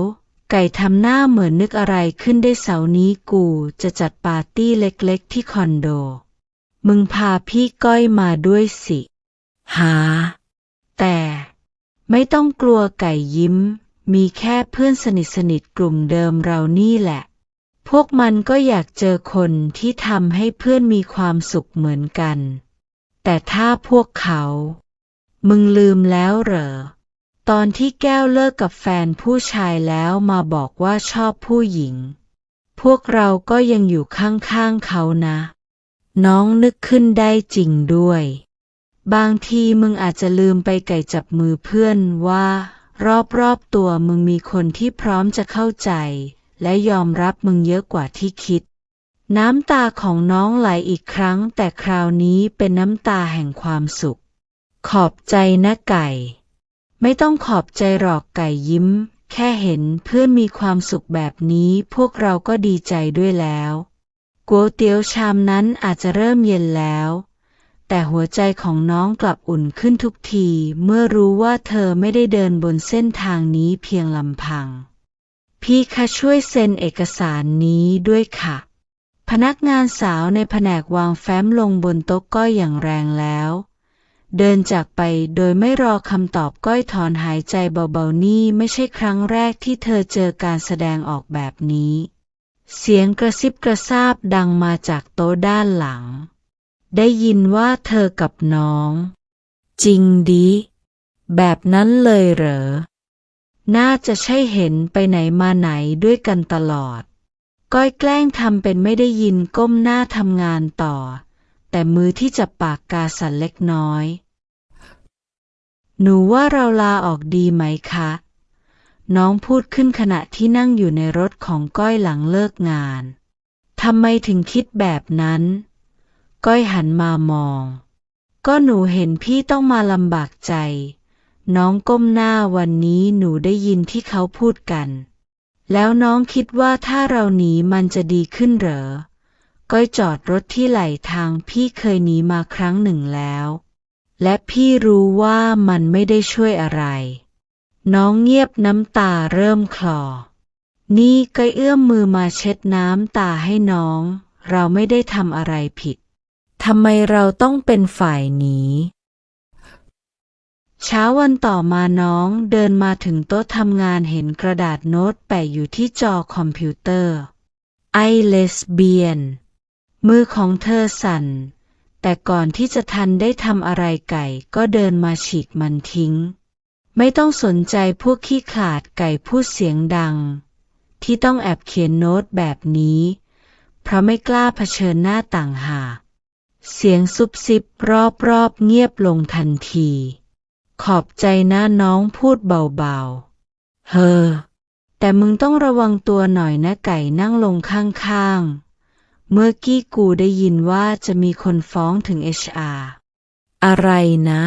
ไก่ทำหน้าเหมือนนึกอะไรขึ้นได้เสาร์นี้กูจะจัดปาร์ตี้เล็กๆที่คอนโดมึงพาพี่ก้อยมาด้วยสิหาแต่ไม่ต้องกลัวไก่ยิ้มมีแค่เพื่อนสนิทกลุ่มเดิมเรานี่แหละพวกมันก็อยากเจอคนที่ทำให้เพื่อนมีความสุขเหมือนกันแต่ถ้าพวกเขามึงลืมแล้วเหรอตอนที่แก้วเลิกกับแฟนผู้ชายแล้วมาบอกว่าชอบผู้หญิงพวกเราก็ยังอยู่ข้างๆเขานะน้องนึกขึ้นได้จริงด้วยบางทีมึงอาจจะลืมไปไก่จับมือเพื่อนว่ารอบตัวมึงมีคนที่พร้อมจะเข้าใจและยอมรับมึงเยอะกว่าที่คิดน้ำตาของน้องไหลอีกครั้งแต่คราวนี้เป็นน้ำตาแห่งความสุขขอบใจนะไก่ไม่ต้องขอบใจหรอกไก่ยิ้มแค่เห็นเพื่อนมีความสุขแบบนี้พวกเราก็ดีใจด้วยแล้วก๋วยเตี๋ยวชามนั้นอาจจะเริ่มเย็นแล้วแต่หัวใจของน้องกลับอุ่นขึ้นทุกทีเมื่อรู้ว่าเธอไม่ได้เดินบนเส้นทางนี้เพียงลำพังพี่คะช่วยเซ็นเอกสารนี้ด้วยค่ะพนักงานสาวในแผนกวางแฟ้มลงบนโต๊ะก้อยอย่างแรงแล้วเดินจากไปโดยไม่รอคำตอบก้อยถอนหายใจเบาๆนี่ไม่ใช่ครั้งแรกที่เธอเจอการแสดงออกแบบนี้เสียงกระซิบกระซาบดังมาจากโต๊ะด้านหลังได้ยินว่าเธอกับน้องจริงดิแบบนั้นเลยเหรอน่าจะใช่เห็นไปไหนมาไหนด้วยกันตลอดก้อยแกล้งทำเป็นไม่ได้ยินก้มหน้าทำงานต่อแต่มือที่จับปากกาสั่นเล็กน้อยหนูว่าเราลาออกดีไหมคะน้องพูดขึ้นขณะที่นั่งอยู่ในรถของก้อยหลังเลิกงานทำไมถึงคิดแบบนั้นก้อยหันมามอง ก็หนูเห็นพี่ต้องมาลำบากใจ น้องก้มหน้าวันนี้หนูได้ยินที่เขาพูดกัน แล้วน้องคิดว่าถ้าเราหนีมันจะดีขึ้นเหรอ ก้อยจอดรถที่ไหลทางพี่เคยหนีมาครั้งหนึ่งแล้ว และพี่รู้ว่ามันไม่ได้ช่วยอะไร น้องเงียบน้ำตาเริ่มคลอ นี่ก้อยเอื้อมมือมาเช็ดน้ำตาให้น้อง เราไม่ได้ทำอะไรผิด ทำไมเราต้องเป็นฝ่ายหนีเช้าวันต่อมาน้องเดินมาถึงโต๊ะทำงานเห็นกระดาษโน้ตแปะอยู่ที่จอคอมพิวเตอร์ ไอเลสเบียน มือของเธอสั่น แต่ก่อนที่จะทันได้ทำอะไรไก่ก็เดินมาฉีกมันทิ้ง ไม่ต้องสนใจพวกขี้ขลาดไก่พูดเสียงดัง ที่ต้องแอบเขียนโน้ตแบบนี้ เพราะไม่กล้าเผชิญหน้าต่างหากเสียงซุบซิบรอบๆเงียบลงทันที ขอบใจนะน้องพูดเบาๆ แต่มึงต้องระวังตัวหน่อยนะไก่นั่งลงข้างๆ เมื่อกี้กูได้ยินว่าจะมีคนฟ้องถึง HR อะไรนะ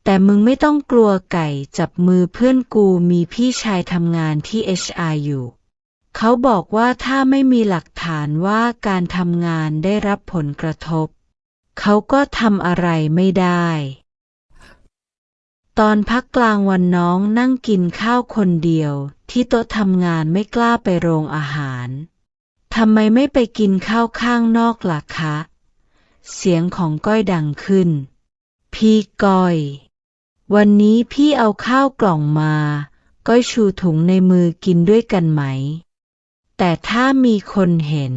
แต่มึงไม่ต้องกลัวไก่จับมือเพื่อนกูมีพี่ชายทำงานที่ HR อยู่ เขาบอกว่าถ้าไม่มีหลักฐานว่าการทำงานได้รับผลกระทบ เขาก็ทำอะไรไม่ได้ ตอนพักกลางวันน้องนั่งกินข้าวคนเดียวที่โต๊ะทำงานไม่กล้าไปโรงอาหารทำไมไม่ไปกินข้าวข้างนอกล่ะคะ เสียงของก้อยดังขึ้น พี่ก้อย วันนี้พี่เอาข้าวกล่องมาก้อยชูถุงในมือกินด้วยกันไหม แต่ถ้ามีคนเห็น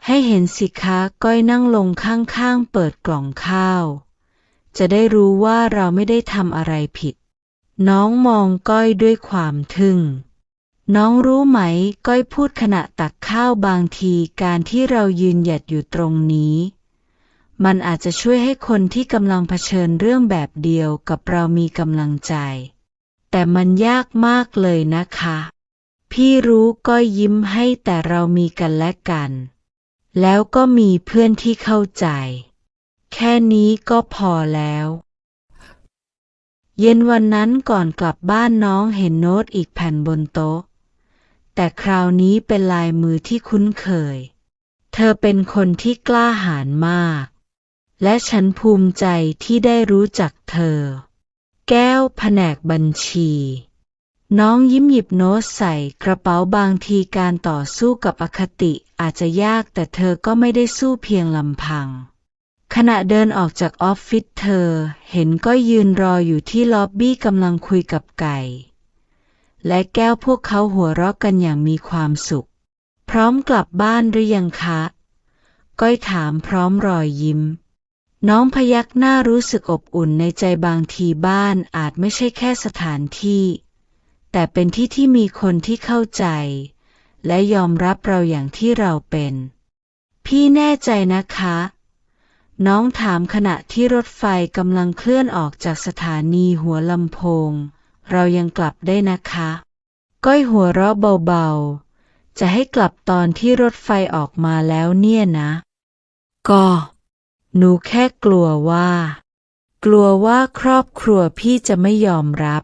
ให้เห็นสิคะก้อยนั่งลงข้างๆเปิดกล่องข้าวจะได้รู้ว่าเราไม่ได้ทำอะไรผิด น้องมองก้อยด้วยความทึ่ง น้องรู้ไหมก้อยพูดขณะตักข้าวบางทีการที่เรายืนหยัดอยู่ตรงนี้ มันอาจจะช่วยให้คนที่กำลังเผชิญเรื่องแบบเดียวกับเรามีกำลังใจ แต่มันยากมากเลยนะคะ พี่รู้ก้อยยิ้มให้แต่เรามีกันและกัน แล้วก็มีเพื่อนที่เข้าใจแค่นี้ก็พอแล้ว เย็นวันนั้นก่อนกลับบ้านน้องเห็นโน้ตอีกแผ่นบนโต๊ะ แต่คราวนี้เป็นลายมือที่คุ้นเคย เธอเป็นคนที่กล้าหาญมาก และฉันภูมิใจที่ได้รู้จักเธอ แก้วแผนกบัญชี น้องยิ้มหยิบโน้ตใส่กระเป๋าบางทีการต่อสู้กับอคติอาจจะยากแต่เธอก็ไม่ได้สู้เพียงลำพังขณะเดินออกจากออฟฟิศเธอเห็นก็ยืนรออยู่ที่ล็อบบี้กำลังคุยกับไก่และแก้วพวกเขาหัวเราะกันอย่างมีความสุขพร้อมกลับบ้านหรือยังคะก้อยถามพร้อมรอยยิ้มน้องพยักหน้ารู้สึกอบอุ่นในใจบางทีบ้านอาจไม่ใช่แค่สถานที่แต่เป็นที่ที่มีคนที่เข้าใจและยอมรับเราอย่างที่เราเป็นพี่แน่ใจนะคะน้องถามขณะที่รถไฟกำลังเคลื่อนออกจากสถานีหัวลำโพงเรายังกลับได้นะคะก้อยหัวเราะเบาๆจะให้กลับตอนที่รถไฟออกมาแล้วเนี่ยนะก็หนูแค่กลัวว่าครอบครัวพี่จะไม่ยอมรับ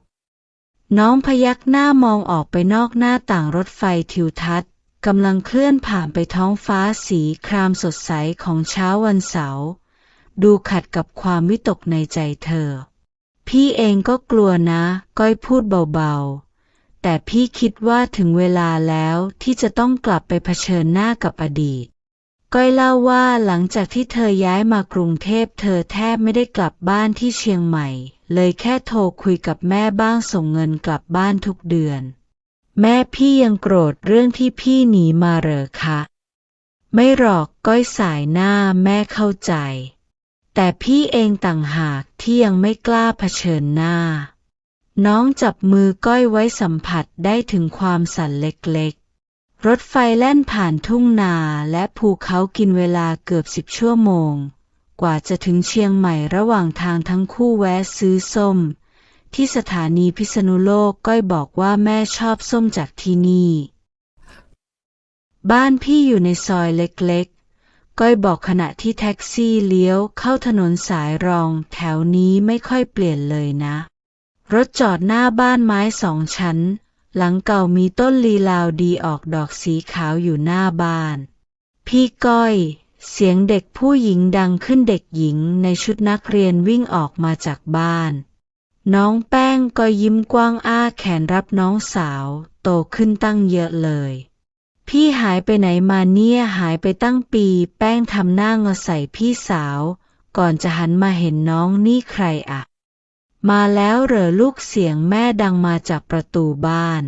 น้องพยักหน้ามองออกไปนอกหน้าต่างรถไฟทิวทัศน์กำลังเคลื่อนผ่านไปท้องฟ้าสีครามสดใสของเช้าวันเสาร์ดูขัดกับความวิตกในใจเธอพี่เองก็กลัวนะก้อยพูดเบาๆแต่พี่คิดว่าถึงเวลาแล้วที่จะต้องกลับไปเผชิญหน้ากับอดีตก้อยเล่าว่าหลังจากที่เธอย้ายมากรุงเทพเธอแทบไม่ได้กลับบ้านที่เชียงใหม่เลยแค่โทรคุยกับแม่บ้างส่งเงินกลับบ้านทุกเดือนแม่พี่ยังโกรธเรื่องที่พี่หนีมาเหรอคะไม่หรอกก้อยสายหน้าแม่เข้าใจแต่พี่เองต่างหากที่ยังไม่กล้าเผชิญหน้าน้องจับมือก้อยไว้สัมผัสได้ถึงความสั่นเล็กๆรถไฟแล่นผ่านทุ่งนาและภูเขากินเวลาเกือบ10 ชั่วโมงกว่าจะถึงเชียงใหม่ระหว่างทางทั้งคู่แวะซื้อส้มที่สถานีพิษณุโลกก้อยบอกว่าแม่ชอบส้มจากที่นี่บ้านพี่อยู่ในซอยเล็ก ก้อยบอกขณะที่แท็กซี่เลี้ยวเข้าถนนสายรองแถวนี้ไม่ค่อยเปลี่ยนเลยนะรถจอดหน้าบ้านไม้2 ชั้นหลังเก่ามีต้นลีลาวดีออกดอกสีขาวอยู่หน้าบ้านพี่ก้อยเสียงเด็กผู้หญิงดังขึ้นเด็กหญิงในชุดนักเรียนวิ่งออกมาจากบ้านน้องแป้งก็ยิ้มกว้างอ้าแขนรับน้องสาวโตขึ้นตั้งเยอะเลยพี่หายไปไหนมาเนี่ยหายไปตั้งปีแป้งทำหน้างอใส่พี่สาวก่อนจะหันมาเห็นน้องนี่ใครอะมาแล้วเหรอลูกเสียงแม่ดังมาจากประตูบ้าน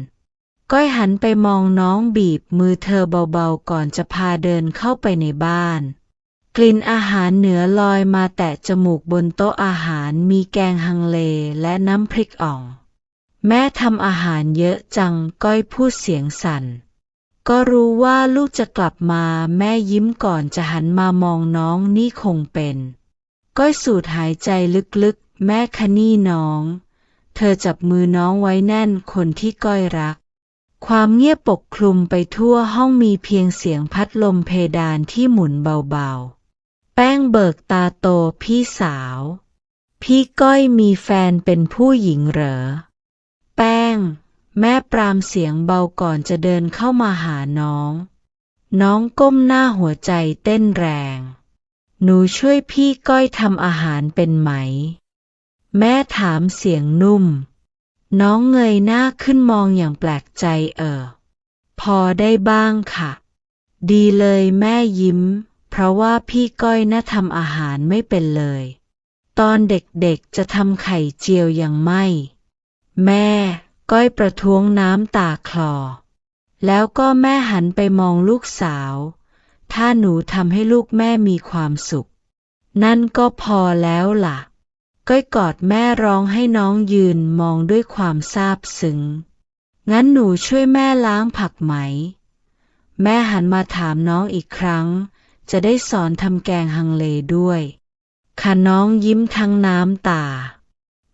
ก้อยหันไปมองน้องบีบมือเธอเบาๆก่อนจะพาเดินเข้าไปในบ้านกลิ่นอาหารเหนือลอยมาแตะจมูกบนโต๊ะอาหารมีแกงฮังเลและน้ำพริกอ่องแม่ทำอาหารเยอะจังก้อยพูดเสียงสั่นก็รู้ว่าลูกจะกลับมาแม่ยิ้มก่อนจะหันมามองน้องนี่คงเป็นก้อยสูดหายใจลึกๆแม่คะนี่น้องเธอจับมือน้องไว้แน่นคนที่ก้อยรักความเงียบปกคลุมไปทั่วห้องมีเพียงเสียงพัดลมเพดานที่หมุนเบาๆแป้งเบิกตาโตพี่สาวพี่ก้อยมีแฟนเป็นผู้หญิงเหรอแป้งแม่ปรามเสียงเบาก่อนจะเดินเข้ามาหาน้องก้มหน้าหัวใจเต้นแรงหนูช่วยพี่ก้อยทำอาหารเป็นไหมแม่ถามเสียงนุ่มน้องเงยหน้าขึ้นมองอย่างแปลกใจพอได้บ้างค่ะดีเลยแม่ยิ้มเพราะว่าพี่ก้อยน่าทำอาหารไม่เป็นเลยตอนเด็กๆจะทำไข่เจียวยังไม่แม่ก้อยประท้วงน้ำตาคลอแล้วก็แม่หันไปมองลูกสาวถ้าหนูทำให้ลูกแม่มีความสุขนั่นก็พอแล้วล่ะก้อยกอดแม่ร้องให้น้องยืนมองด้วยความซาบซึ้งงั้นหนูช่วยแม่ล้างผักไหมแม่หันมาถามน้องอีกครั้งจะได้สอนทำแกงฮังเลด้วยค่ะน้องยิ้มทั้งน้ำตา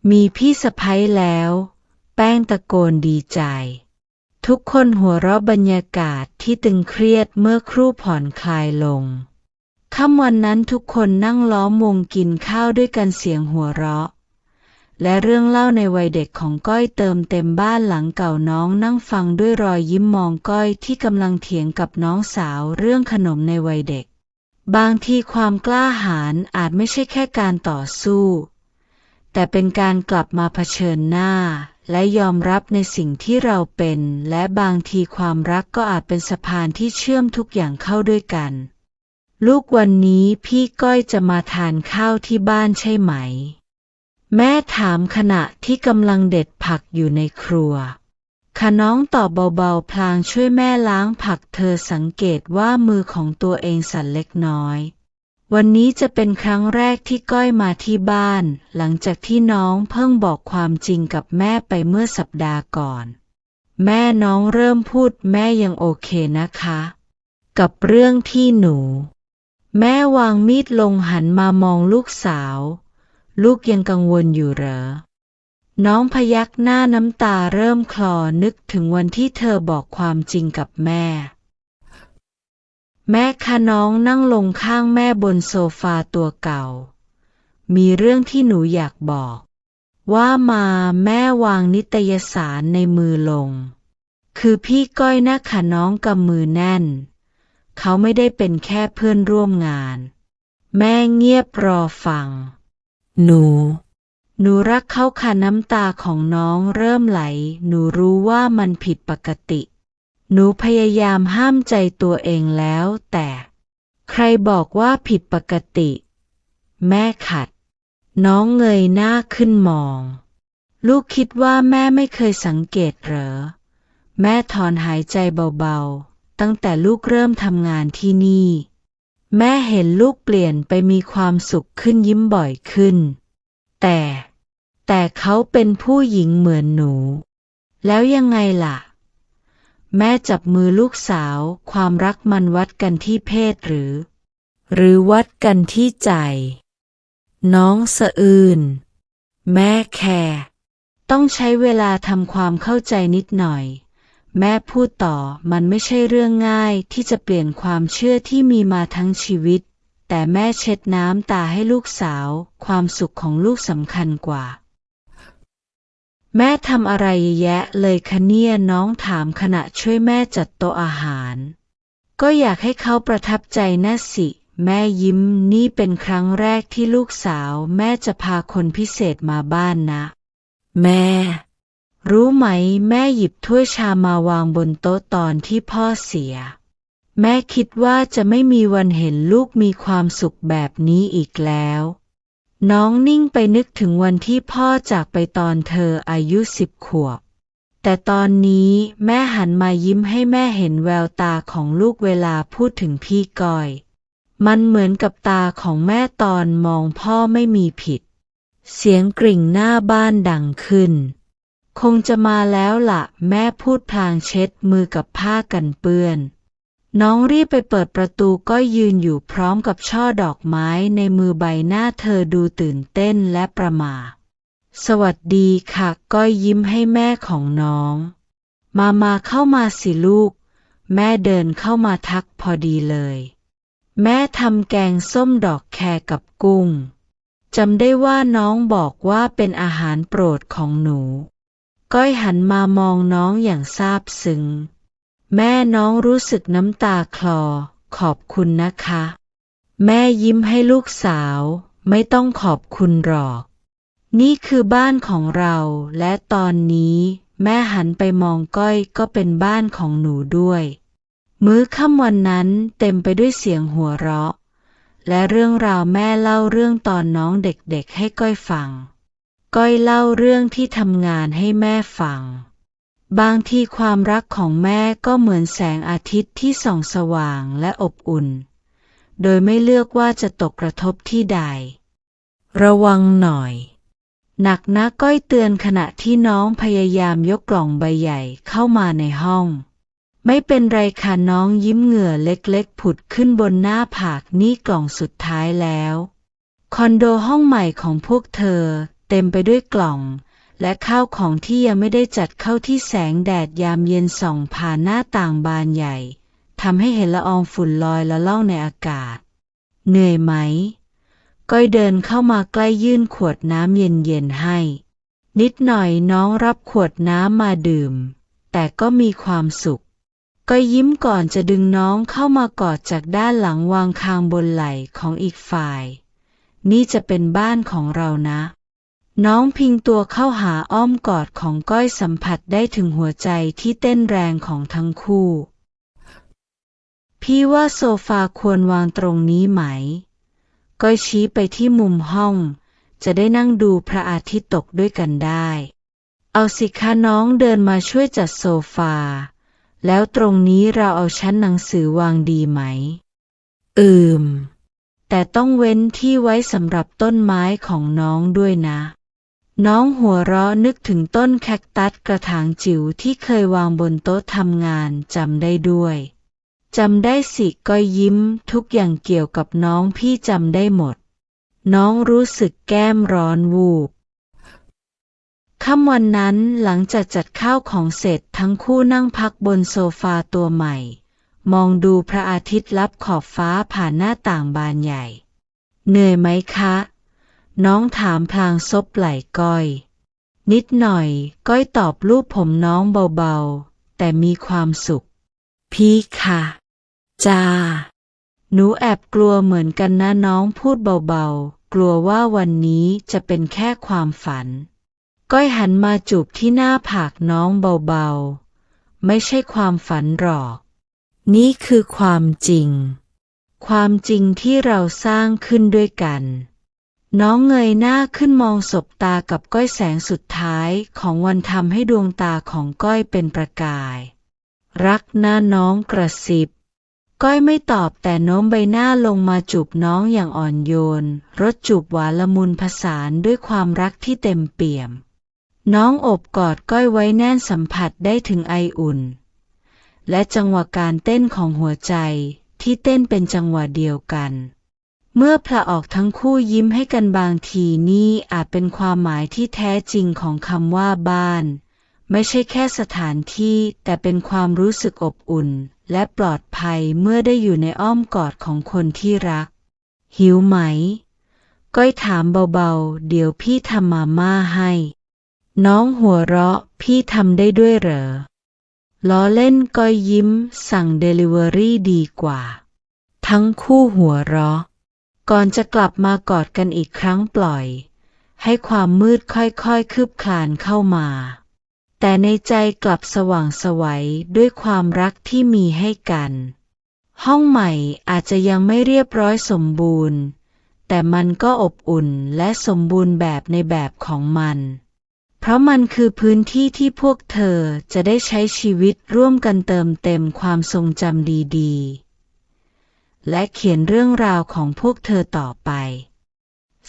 มีพี่สะใภ้แล้วแป้งตะโกนดีใจทุกคนหัวเราะบรรยากาศที่ตึงเครียดเมื่อครู่ผ่อนคลายลงค่ำวันนั้นทุกคนนั่งล้อมวงกินข้าวด้วยกันเสียงหัวเราะและเรื่องเล่าในวัยเด็กของก้อยเติมเต็มบ้านหลังเก่าน้องนั่งฟังด้วยรอยยิ้มมองก้อยที่กำลังเถียงกับน้องสาวเรื่องขนมในวัยเด็กบางทีความกล้าหาญอาจไม่ใช่แค่การต่อสู้แต่เป็นการกลับมาเผชิญหน้าและยอมรับในสิ่งที่เราเป็นและบางทีความรักก็อาจเป็นสะพานที่เชื่อมทุกอย่างเข้าด้วยกันลูกวันนี้พี่ก้อยจะมาทานข้าวที่บ้านใช่ไหมแม่ถามขณะที่กำลังเด็ดผักอยู่ในครัวค่ะน้องตอบเบาๆพลางช่วยแม่ล้างผักเธอสังเกตว่ามือของตัวเองสั่นเล็กน้อยวันนี้จะเป็นครั้งแรกที่ก้อยมาที่บ้านหลังจากที่น้องเพิ่งบอกความจริงกับแม่ไปเมื่อสัปดาห์ก่อนแม่น้องเริ่มพูดแม่ยังโอเคนะคะกับเรื่องที่หนูแม่วางมีดลงหันมามองลูกสาวลูกยังกังวลอยู่เหรอน้องพยักหน้าน้ำตาเริ่มคลอนึกถึงวันที่เธอบอกความจริงกับแม่คะน้องนั่งลงข้างแม่บนโซฟาตัวเก่ามีเรื่องที่หนูอยากบอกว่ามาแม่วางนิตยสารในมือลงคือพี่ก้อยนะคะน้องกำมือแน่นเขาไม่ได้เป็นแค่เพื่อนร่วมงานแม่เงียบรอฟังหนูรักเขาค่ะน้ำตาของน้องเริ่มไหลหนูรู้ว่ามันผิดปกติหนูพยายามห้ามใจตัวเองแล้วแต่ใครบอกว่าผิดปกติแม่ขัดน้องเงยหน้าขึ้นมองลูกคิดว่าแม่ไม่เคยสังเกตเหรอแม่ถอนหายใจเบาๆตั้งแต่ลูกเริ่มทำงานที่นี่แม่เห็นลูกเปลี่ยนไปมีความสุขขึ้นยิ้มบ่อยขึ้นแต่เขาเป็นผู้หญิงเหมือนหนูแล้วยังไงล่ะแม่จับมือลูกสาวความรักมันวัดกันที่เพศหรือวัดกันที่ใจน้องสะอื้นแม่แคร์ต้องใช้เวลาทำความเข้าใจนิดหน่อย แม่พูดต่อมันไม่ใช่เรื่องง่ายที่จะเปลี่ยนความเชื่อที่มีมาทั้งชีวิตแต่แม่เช็ดน้ำตาให้ลูกสาวความสุขของลูกสำคัญกว่าแม่ทำอะไรแยะเลยคะเนี่ยน้องถามขณะช่วยแม่จัดโต๊ะอาหารก็อยากให้เขาประทับใจนะสิแม่ยิ้มนี่เป็นครั้งแรกที่ลูกสาวแม่จะพาคนพิเศษมาบ้านนะแม่รู้ไหมแม่หยิบถ้วยชามาวางบนโต๊ะตอนที่พ่อเสียแม่คิดว่าจะไม่มีวันเห็นลูกมีความสุขแบบนี้อีกแล้วน้องนิ่งไปนึกถึงวันที่พ่อจากไปตอนเธออายุ10 ขวบแต่ตอนนี้แม่หันมายิ้มให้แม่เห็นแววตาของลูกเวลาพูดถึงพี่ก้อยมันเหมือนกับตาของแม่ตอนมองพ่อไม่มีผิดเสียงกริ่งหน้าบ้านดังขึ้นคงจะมาแล้วล่ะแม่พูดพลางเช็ดมือกับผ้ากันเปื้อนน้องรีบไปเปิดประตูก้อยยืนอยู่พร้อมกับช่อดอกไม้ในมือใบหน้าเธอดูตื่นเต้นและประหม่าสวัสดีค่ะก้อยยิ้มให้แม่ของน้องมาเข้ามาสิลูกแม่เดินเข้ามาทักพอดีเลยแม่ทำแกงส้มดอกแคกับกุ้งจำได้ว่าน้องบอกว่าเป็นอาหารโปรดของหนูก้อยหันมามองน้องอย่างซาบซึ้งแม่น้องรู้สึกน้ำตาคลอขอบคุณนะคะแม่ยิ้มให้ลูกสาวไม่ต้องขอบคุณหรอกนี่คือบ้านของเราและตอนนี้แม่หันไปมองก้อยก็เป็นบ้านของหนูด้วยมื้อค่ำวันนั้นเต็มไปด้วยเสียงหัวเราะและเรื่องราวแม่เล่าเรื่องตอนน้องเด็กๆให้ก้อยฟังก้อยเล่าเรื่องที่ทำงานให้แม่ฟังบางทีความรักของแม่ก็เหมือนแสงอาทิตย์ที่ส่องสว่างและอบอุ่นโดยไม่เลือกว่าจะตกกระทบที่ใดระวังหน่อยหนักนะก้อยเตือนขณะที่น้องพยายามยกกล่องใบใหญ่เข้ามาในห้องไม่เป็นไรค่ะน้องยิ้มเหงื่อเล็กๆผุดขึ้นบนหน้าผากนี่กล่องสุดท้ายแล้วคอนโดห้องใหม่ของพวกเธอเต็มไปด้วยกล่องและข้าวของที่ยังไม่ได้จัดเข้าที่แสงแดดยามเย็นส่องผ่านหน้าต่างบานใหญ่ทำให้เห็นละอองฝุ่นลอยละล่องในอากาศเหนื่อยไหมก้อยเดินเข้ามาใกล้ยื่นขวดน้ำเย็นๆให้นิดหน่อยน้องรับขวดน้ำมาดื่มแต่ก็มีความสุขก้อยยิ้มก่อนจะดึงน้องเข้ามากอดจากด้านหลังวางคางบนไหล่ของอีกฝ่ายนี่จะเป็นบ้านของเรานะน้องพิงตัวเข้าหาอ้อมกอดของก้อยสัมผัสได้ถึงหัวใจที่เต้นแรงของทั้งคู่พี่ว่าโซฟาควรวางตรงนี้ไหมก้อยชี้ไปที่มุมห้องจะได้นั่งดูพระอาทิตย์ตกด้วยกันได้เอาสิคะน้องเดินมาช่วยจัดโซฟาแล้วตรงนี้เราเอาชั้นหนังสือวางดีไหมแต่ต้องเว้นที่ไว้สำหรับต้นไม้ของน้องด้วยนะน้องหัวเราะนึกถึงต้นแคคตัสกระถางจิ๋วที่เคยวางบนโต๊ะทำงานจำได้ด้วยจำได้สิก้อยยิ้มทุกอย่างเกี่ยวกับน้องพี่จำได้หมดน้องรู้สึกแก้มร้อนวูบค่ำวันนั้นหลังจากจัดข้าวของเสร็จทั้งคู่นั่งพักบนโซฟาตัวใหม่มองดูพระอาทิตย์ลับขอบฟ้าผ่านหน้าต่างบานใหญ่เหนื่อยไหมคะน้องถามพลางซบไหล่ก้อยนิดหน่อยก้อยตอบลูบผมน้องเบาๆแต่มีความสุขพี่ค่ะจ้าหนูแอบกลัวเหมือนกันนะน้องพูดเบาๆกลัวว่าวันนี้จะเป็นแค่ความฝันก้อยหันมาจูบที่หน้าผากน้องเบาๆไม่ใช่ความฝันหรอกนี่คือความจริงความจริงที่เราสร้างขึ้นด้วยกันน้องเงยหน้าขึ้นมองสบตากับก้อยแสงสุดท้ายของวันทำให้ดวงตาของก้อยเป็นประกายรักนะน้องกระซิบก้อยไม่ตอบแต่โน้มใบหน้าลงมาจูบน้องอย่างอ่อนโยนรสจูบหวานละมุนผสานด้วยความรักที่เต็มเปี่ยมน้องอบกอดก้อยไว้แน่นสัมผัสได้ถึงไออุ่นและจังหวะการเต้นของหัวใจที่เต้นเป็นจังหวะเดียวกันเมื่อผละออกทั้งคู่ยิ้มให้กันบางทีนี่อาจเป็นความหมายที่แท้จริงของคำว่าบ้าน ไม่ใช่แค่สถานที่แต่เป็นความรู้สึกอบอุ่นและปลอดภัยเมื่อได้อยู่ในอ้อมกอดของคนที่รักหิวไหมก้อยถามเบาๆเดี๋ยวพี่ทำมาม่าให้น้องหัวเราะพี่ทำได้ด้วยเหรอล้อเล่นก้อยยิ้มสั่งเดลิเวอรี่ดีกว่าทั้งคู่หัวเราะก่อนจะกลับมากอดกันอีกครั้งปล่อยให้ความมืดค่อยๆคืบคลานเข้ามาแต่ในใจกลับสว่างไสวด้วยความรักที่มีให้กันห้องใหม่อาจจะยังไม่เรียบร้อยสมบูรณ์แต่มันก็อบอุ่นและสมบูรณ์แบบในแบบของมันเพราะมันคือพื้นที่ที่พวกเธอจะได้ใช้ชีวิตร่วมกันเติมเต็มความทรงจำดีๆและเขียนเรื่องราวของพวกเธอต่อไป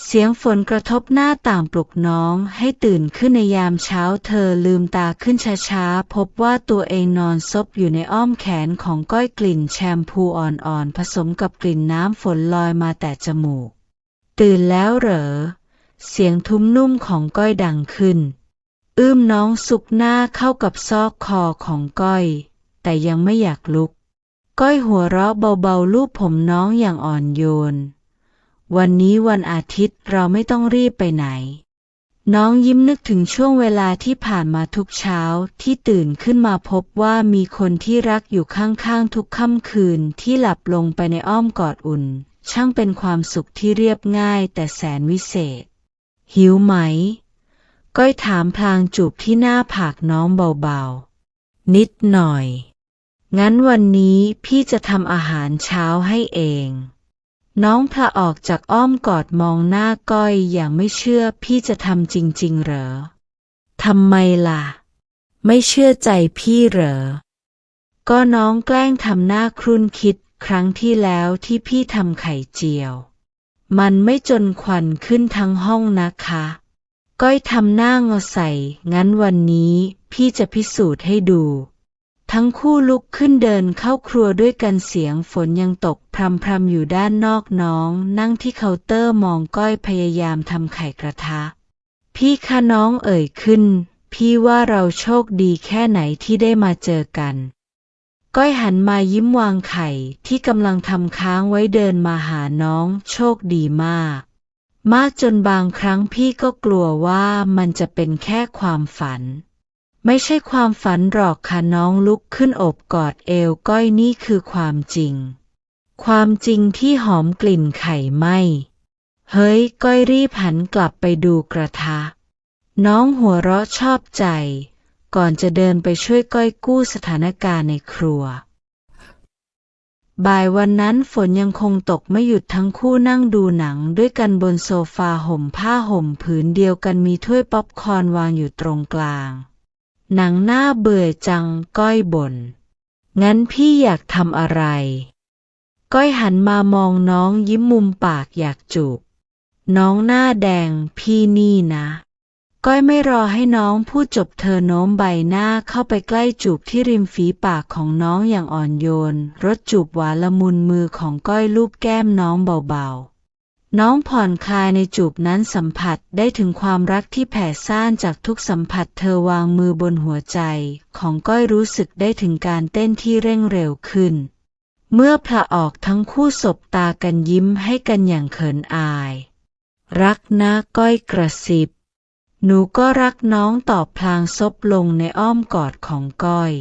เสียงฝนกระทบหน้าต่างปลุกน้องให้ตื่นขึ้นในยามเช้าเธอลืมตาขึ้นช้าๆพบว่าตัวเองนอนซบอยู่ในอ้อมแขนของก้อยกลิ่นแชมพูอ่อนๆผสมกับกลิ่นน้ำฝนลอยมาแต่จมูกตื่นแล้วเหรอเสียงทุ้มนุ่มของก้อยดังขึ้นน้องซุกหน้าเข้ากับซอกคอของก้อยแต่ยังไม่อยากลุกก้อยหัวเราะเบาๆลูบผมน้องอย่างอ่อนโยนวันนี้วันอาทิตย์เราไม่ต้องรีบไปไหนน้องยิ้มนึกถึงช่วงเวลาที่ผ่านมาทุกเช้าที่ตื่นขึ้นมาพบว่ามีคนที่รักอยู่ข้างๆทุกค่ำคืนที่หลับลงไปในอ้อมกอดอุ่นช่างเป็นความสุขที่เรียบง่ายแต่แสนวิเศษหิวไหมก้อยถามพลางจูบที่หน้าผากน้องเบาๆนิดหน่อยงั้นวันนี้พี่จะทำอาหารเช้าให้เองน้องพละออกจากอ้อมกอดมองหน้าก้อยอย่างไม่เชื่อพี่จะทำจริงๆเหรอทำไมล่ะไม่เชื่อใจพี่เหรอก็น้องแกล้งทำหน้าครุ่นคิดครั้งที่แล้วที่พี่ทำไข่เจียวมันไม่จนควันขึ้นทั้งห้องนะคะก้อยทำหน้างอใส่งั้นวันนี้พี่จะพิสูจน์ให้ดูทั้งคู่ลุกขึ้นเดินเข้าครัวด้วยกันเสียงฝนยังตกพรำๆอยู่ด้านนอกน้องนั่งที่เคาน์เตอร์มองก้อยพยายามทำไข่กระทะพี่คะน้องเอ่ยขึ้นพี่ว่าเราโชคดีแค่ไหนที่ได้มาเจอกันก้อยหันมายิ้มวางไข่ที่กำลังทำค้างไว้เดินมาหาน้องโชคดีมากจนบางครั้งพี่ก็กลัวว่ามันจะเป็นแค่ความฝันไม่ใช่ความฝันหรอกค่ะน้องลุกขึ้นโอบกอดเอวก้อยนี่คือความจริงความจริงที่หอมกลิ่นไข่ไหม้เฮ้ยก้อยรีบหันกลับไปดูกระทะน้องหัวเราะชอบใจก่อนจะเดินไปช่วยก้อยกู้สถานการณ์ในครัวบ่ายวันนั้นฝนยังคงตกไม่หยุดทั้งคู่นั่งดูหนังด้วยกันบนโซฟาห่มผ้าห่มผืนเดียวกันมีถ้วยป๊อปคอร์นวางอยู่ตรงกลางหนังน่าเบื่อจังก้อยบ่นงั้นพี่อยากทำอะไรก้อยหันมามองน้องยิ้มมุมปากอยากจูบน้องหน้าแดงพี่นี่นะก้อยไม่รอให้น้องพูดจบเธอโน้มใบหน้าเข้าไปใกล้จูบที่ริมฝีปากของน้องอย่างอ่อนโยนรสจูบหวานละมุนมือของก้อยลูบแก้มน้องเบาๆน้องผ่อนคลายในจูบนั้นสัมผัสได้ถึงความรักที่แผ่ซ่านจากทุกสัมผัสเธอวางมือบนหัวใจของก้อยรู้สึกได้ถึงการเต้นที่เร่งเร็วขึ้นเมื่อผละออกทั้งคู่สบตากันยิ้มให้กันอย่างเขินอายรักนะก้อยกระซิบหนูก็รักน้องตอบพลางซบลงในอ้อมกอดของก้อย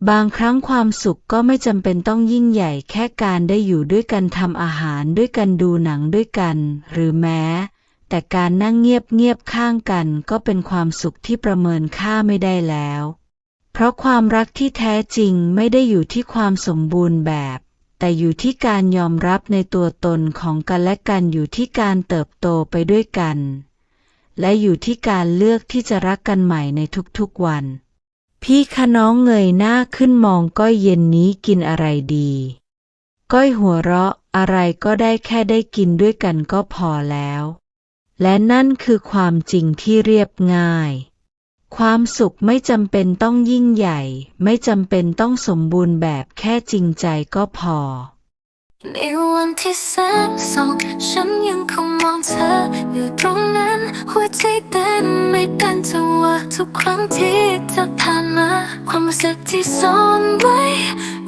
บางครั้งความสุขก็ไม่จำเป็นต้องยิ่งใหญ่แค่การได้อยู่ด้วยกันทำอาหารด้วยกันดูหนังด้วยกันหรือแม้แต่การนั่งเงียบๆข้างกันก็เป็นความสุขที่ประเมินค่าไม่ได้แล้วเพราะความรักที่แท้จริงไม่ได้อยู่ที่ความสมบูรณ์แบบแต่อยู่ที่การยอมรับในตัวตนของกันและกันอยู่ที่การเติบโตไปด้วยกันและอยู่ที่การเลือกที่จะรักกันใหม่ในทุกๆวันพี่คะน้องเงยหน้าขึ้นมองก้อยเย็นนี้กินอะไรดีก้อยหัวเราะอะไรก็ได้แค่ได้กินด้วยกันก็พอแล้วและนั่นคือความจริงที่เรียบง่ายความสุขไม่จำเป็นต้องยิ่งใหญ่ไม่จำเป็นต้องสมบูรณ์แบบแค่จริงใจก็พอ ในวันที่แสงส่องฉันยังคงมองเธออยู่ตรงนั้นหัวใจเต้นไม่เป็นจังหวะทุกครั้งที่เธอผ่านมาความรู้สึกที่ซ่อนไว้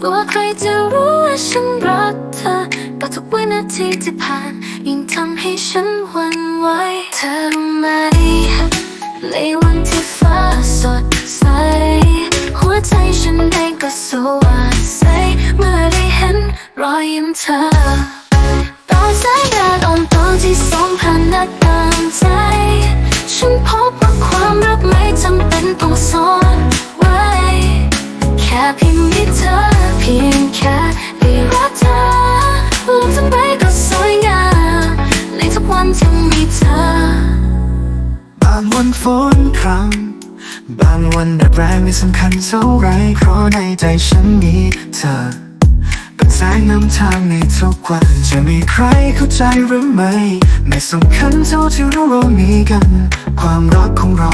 กลัวใครจะรู้ว่าฉันรักเธอแต่ทุกวินาทีที่ผ่านยิ่งทำให้ฉันหวั่นไหวเธอรู้ไหมในวันที่ฟ้าสดใสหัวใจฉันเองก็สว่างใสเมื่อได้เห็นรอยยิ้มเธอตอนสายตาอ่อนตอนที่ส่องผ่านหน้าต่างใจฉันพบว่าความรักไม่จำเป็นต้องซ่อนไว้แค่เพียงมีเธอเพียงแค่ได้รักเธอโลกทั้งใบก็สวยงามในทุกวันที่มีเธอบางวันฝนพรำบางวันแดดแรงไม่สำคัญเท่าไรเพราะในใจฉันมีเธอเป็นแสงนำทางในทุกวันจะมีใครเข้าใจหรือไม่ไม่สำคัญเท่าที่เรามีกันความรักของเรา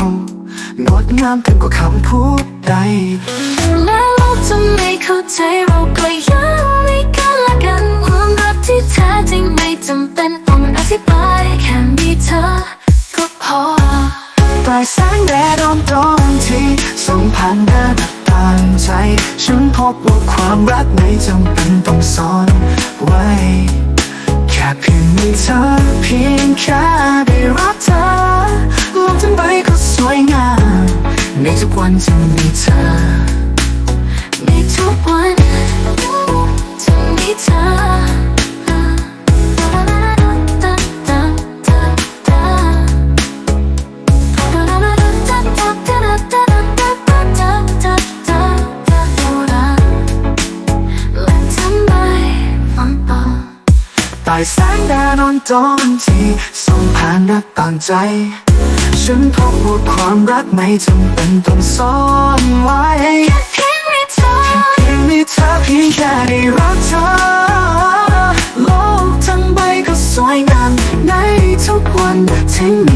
งดงามเกินกว่าคำพูดใดแม้โลกจะไม่เข้าใจเราก็ยังมีกันและกันความรักที่แท้จริงไม่จำเป็นต้องอธิบายแค่มีเธอก็พอปลายแสงแดดอ่อนตอนที่ส่องผ่านหน้าต่างใจฉันพบว่าความรักไม่จำเป็นต้องซ่อนไว้แค่เพียงมีเธอเพียงแค่ได้รักเธอโลกทั้งใบก็สวยงามในทุกวันที่มีเธอในทุกวันที่มีเธอใต้แสงแดดอ่อนตอนที่ส่องผ่านหน้าต่างใจฉันพบว่าความรักไม่จำเป็นต้องซ่อนไว้เพียงมีเธอเพียงมีเธอเพียงแค่ได้รักเธอโลกทั้งใบก็สวยงามในทุกวันที่มี